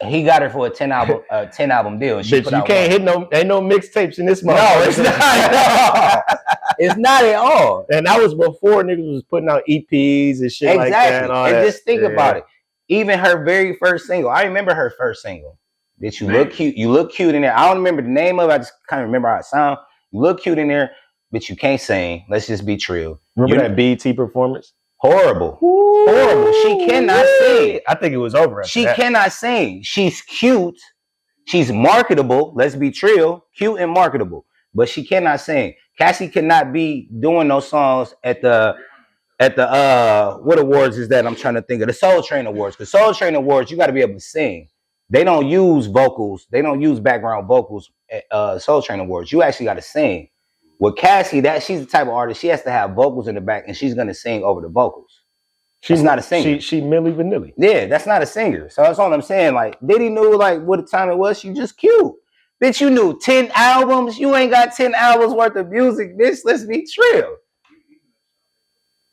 he got her for a 10 album deal. And she bitch, you can't hit ain't no mixtapes in this month. No, it's not. It's not at all. And that was before niggas was putting out EPs and shit like that. And just think about it. Even her very first single, I remember her first single. That you look cute. You look cute in there. I don't remember the name of it. I just kind of remember how it sounds. You look cute in there, but you can't sing. Let's just be true. Remember that BET performance? Horrible. Ooh. Horrible. She cannot sing. I think it was over. She cannot sing. She's cute. She's marketable. Let's be real, cute and marketable, but she cannot sing. Cassie cannot be doing those songs at the what awards is that? I'm trying to think of the Soul Train Awards. Because Soul Train Awards, you got to be able to sing. They don't use vocals. They don't use background vocals at Soul Train Awards. You actually got to sing. With Cassie, she's the type of artist. She has to have vocals in the back, and she's gonna sing over the vocals. She's not a singer. She Milli Vanilli. Yeah, that's not a singer. So that's all I'm saying. Like Diddy knew like what the time it was. She just cute. Bitch, you knew 10 albums. You ain't got 10 albums worth of music, bitch. Let's be real.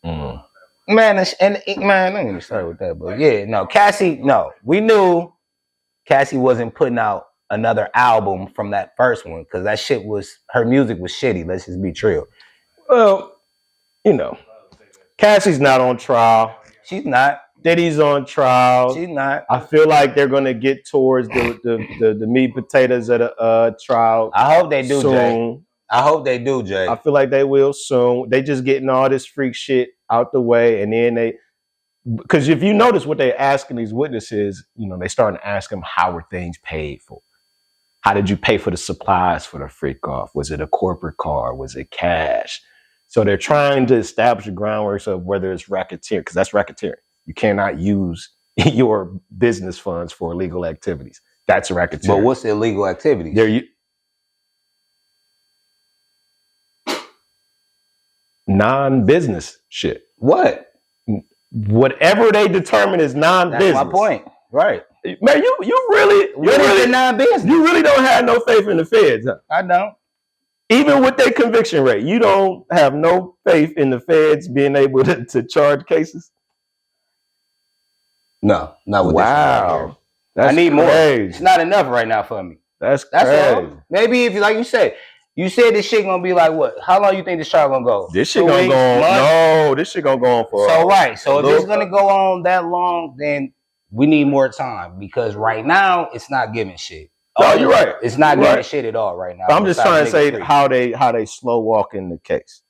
Man, man, don't even start with that, but yeah, no, Cassie, no. We knew Cassie wasn't putting out another album from that first one because that shit was, her music was shitty. Let's just be real. Well, you know, Cassie's not on trial. She's not. Diddy's on trial. She's not. I feel like they're gonna get towards the meat and potatoes of the trial. I hope they do, soon. Jay. I hope they do, Jay. I feel like they will soon. They just getting all this freak shit out the way, and then because if you notice what they're asking these witnesses, you know, they starting to ask them, how were things paid for? How did you pay for the supplies for the freak off? Was it a corporate car? Was it cash? So they're trying to establish the groundwork of whether it's racketeering, because that's racketeering. You cannot use your business funds for illegal activities. That's racketeering. But what's the illegal activities? Non-business shit. What? Whatever they determine is non-business. That's my point. Right. Man, you really non-business? You really don't have no faith in the feds, huh? I don't. Even with their conviction rate, you don't have no faith in the feds being able to charge cases? No, not with wow. This. I need crazy. More. It's not enough right now for me. That's crazy. All. Maybe if, like you said this shit gonna be like what? How long you think this trial gonna go? This shit gonna go on. No, this shit gonna go on for. So right. So if it's gonna go on that long, then we need more time because right now it's not giving shit. No, you're right. It's not giving shit at all right now. I'm just trying to say how they slow walk in the case.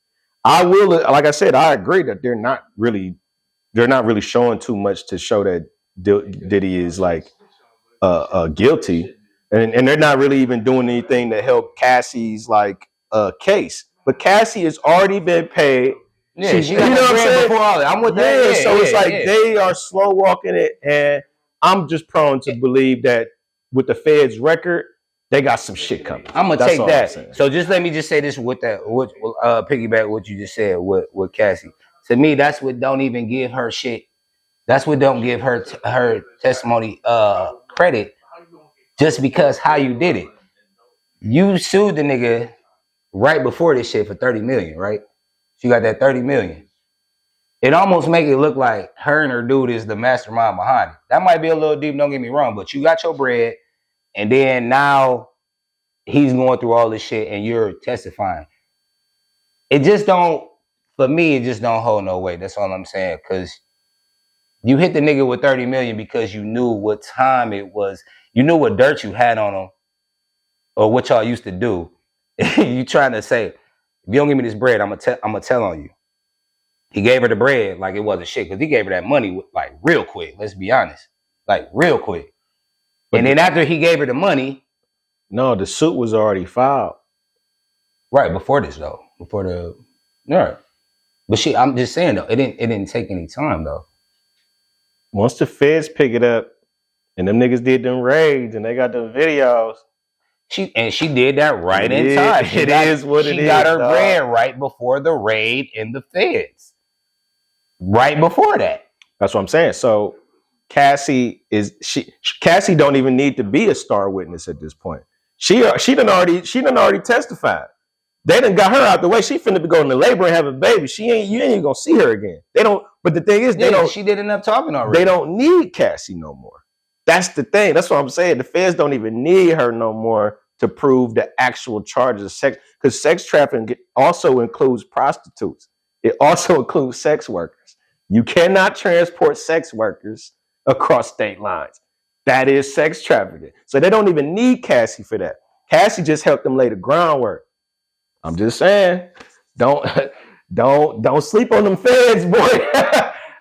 I will, like I said, I agree that they're not really showing too much to show that Diddy is like guilty, and they're not really even doing anything to help Cassie's like case. But Cassie has already been paid. Yeah, she got what I'm saying? Before all that. I'm with that. Yeah, so it's like they are slow walking it, and I'm just prone to believe that with the Fed's record, they got some shit coming. I'm gonna take that. So just let me just say this with that, piggyback what you just said with Cassie. To me, that's what don't even give her shit. That's what don't give her her testimony credit, just because how you did it. You sued the nigga right before this shit for 30 million, right? She got that 30 million. It almost make it look like her and her dude is the mastermind behind it. That might be a little deep, don't get me wrong, but you got your bread, and then now he's going through all this shit and you're testifying. It just don't, for me, it just don't hold no weight. That's all I'm saying. Because you hit the nigga with 30 million because you knew what time it was. You knew what dirt you had on him or what y'all used to do. You trying to say, if you don't give me this bread, I'm gonna tell on you. He gave her the bread like it wasn't shit because he gave her that money like real quick. Let's be honest, like real quick. And then after he gave her the money, no, the suit was already filed. Right before this though, right. But I'm just saying though, it didn't take any time though. Once the feds pick it up, and them niggas did them raids, and they got the videos. She did that right in time. She got her bread right before the raid in the feds. Right before that. That's what I'm saying. So Cassie don't even need to be a star witness at this point. She done already testified. They done got her out the way. She finna be going to labor and have a baby. You ain't even gonna see her again. They don't. But the thing is, she did enough talking already. They don't need Cassie no more. That's the thing. That's what I'm saying. The feds don't even need her no more to prove the actual charges of sex, because sex trafficking also includes prostitutes. It also includes sex workers. You cannot transport sex workers across state lines. That is sex trafficking. So they don't even need Cassie for that. Cassie just helped them lay the groundwork. I'm just saying, don't sleep on them feds, boy.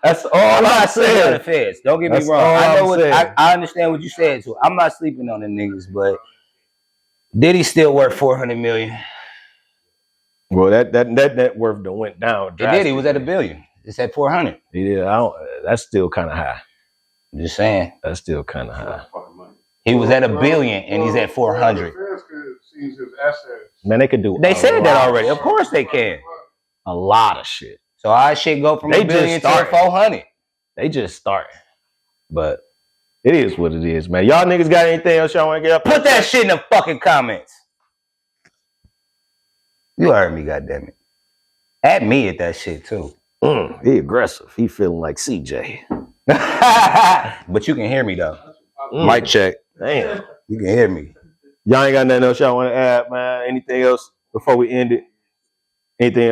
That's all I'm not I'm sleeping on the saying. feds. Don't get That's me wrong. all I know I'm what saying. I understand what you said too. I'm not sleeping on the niggas, but Diddy still worth $400 million. Well, that net worth done went down. It did. He was at $1 billion. It's at 400. Yeah, that's still kind of high. I'm just saying. That's still kind of high. He was at $1 billion and he's at 400. Man, they could do. They said that already. Of course they can. A lot of shit. So our shit go from $1 billion to 400. They just starting. But it is what it is, man. Y'all niggas got anything else y'all want to get up? Put that shit in the fucking comments. You heard me, goddammit. Add me at that shit too. He aggressive. He feeling like CJ. But you can hear me though. Mic check. Damn. You can hear me. Y'all ain't got nothing else y'all want to add, man? Anything else before we end it? Anything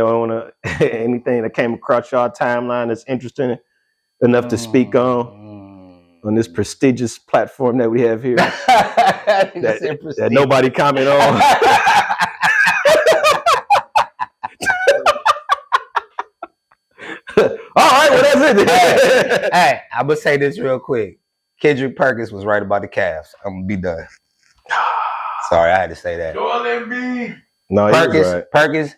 anything that came across y'all timeline that's interesting enough to speak on this prestigious platform that we have here that nobody comment on? All right, well that's it. Hey, I'm gonna say this real quick. Kendrick Perkins was right about the Cavs. I'm gonna be done. Sorry, I had to say that. No, Perkins.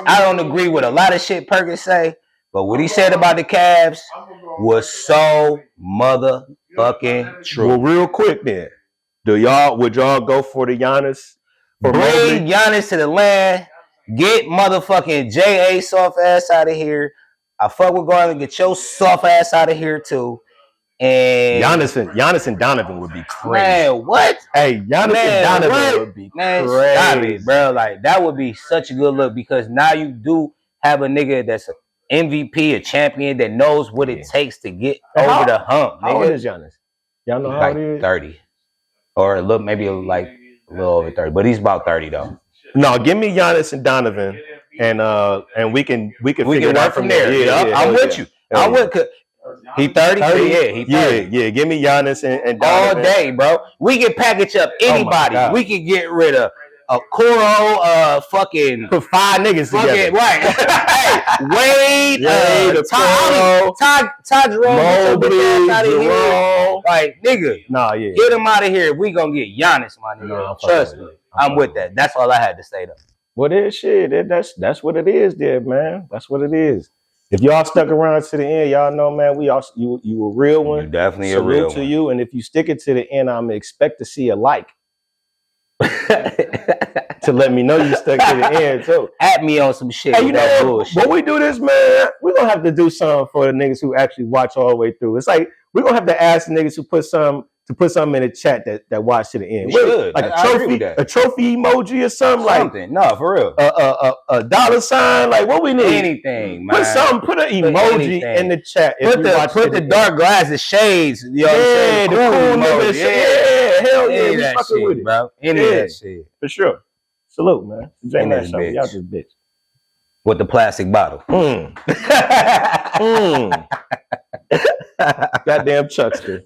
I don't agree with a lot of shit Perkins say, but what he said about the Cavs was so motherfucking true. Well, real quick then, would y'all go for the Giannis? Bring Giannis to the land. Get motherfucking J.A. soft ass out of here. I fuck with Garland. Get your soft ass out of here too. And Giannis and Donovan would be crazy. Man, what? Hey, Giannis and Donovan would be crazy. Stop it, bro. Like that would be such a good look because now you do have a nigga that's an MVP, a champion that knows what it takes to get over the hump. How old is Giannis? Y'all know how old he is? 30. Or maybe like a little over 30. But he's about 30 though. No, give me Giannis and Donovan and we can figure it out from there. Yeah, I'm with you. I'm with he 30? Yeah, he 30. Yeah, give me Giannis and Donovan. All day, bro. We can package up anybody. We can get rid of a Coro, fucking put 5 niggas together. Right. Wade, Todd Jerome, Mobley, out of here. Like, nigga. Nah, yeah. Get him out of here. We gonna get Giannis, my nigga. No, trust me. I'm with that. That's all I had to say though. Well, that shit. That's what it is, there, man. That's what it is. If y'all stuck around to the end, y'all know, man, you a real one. You definitely Salute a real to one. you. And if you stick it to the end, I'm gonna expect to see a like. To let me know you stuck to the end too. At me on some shit. Hey, you know bullshit. When we do this, man, we're gonna have to do something for the niggas who actually watch all the way through. It's like we're gonna have to ask the niggas who put something in the chat that watch to the end. Like a trophy emoji or something. No, for real. A dollar sign. Like what we need? Anything, man. Put an emoji in the chat. Put the dark glasses, shades. You know what I'm saying? The cool emoji. Yeah, hell yeah. Any that shit, with it, bro. Any of that shit. For sure. Salute, man. JMatt Show. Y'all this bitch. With the plastic bottle. Goddamn Chuckster.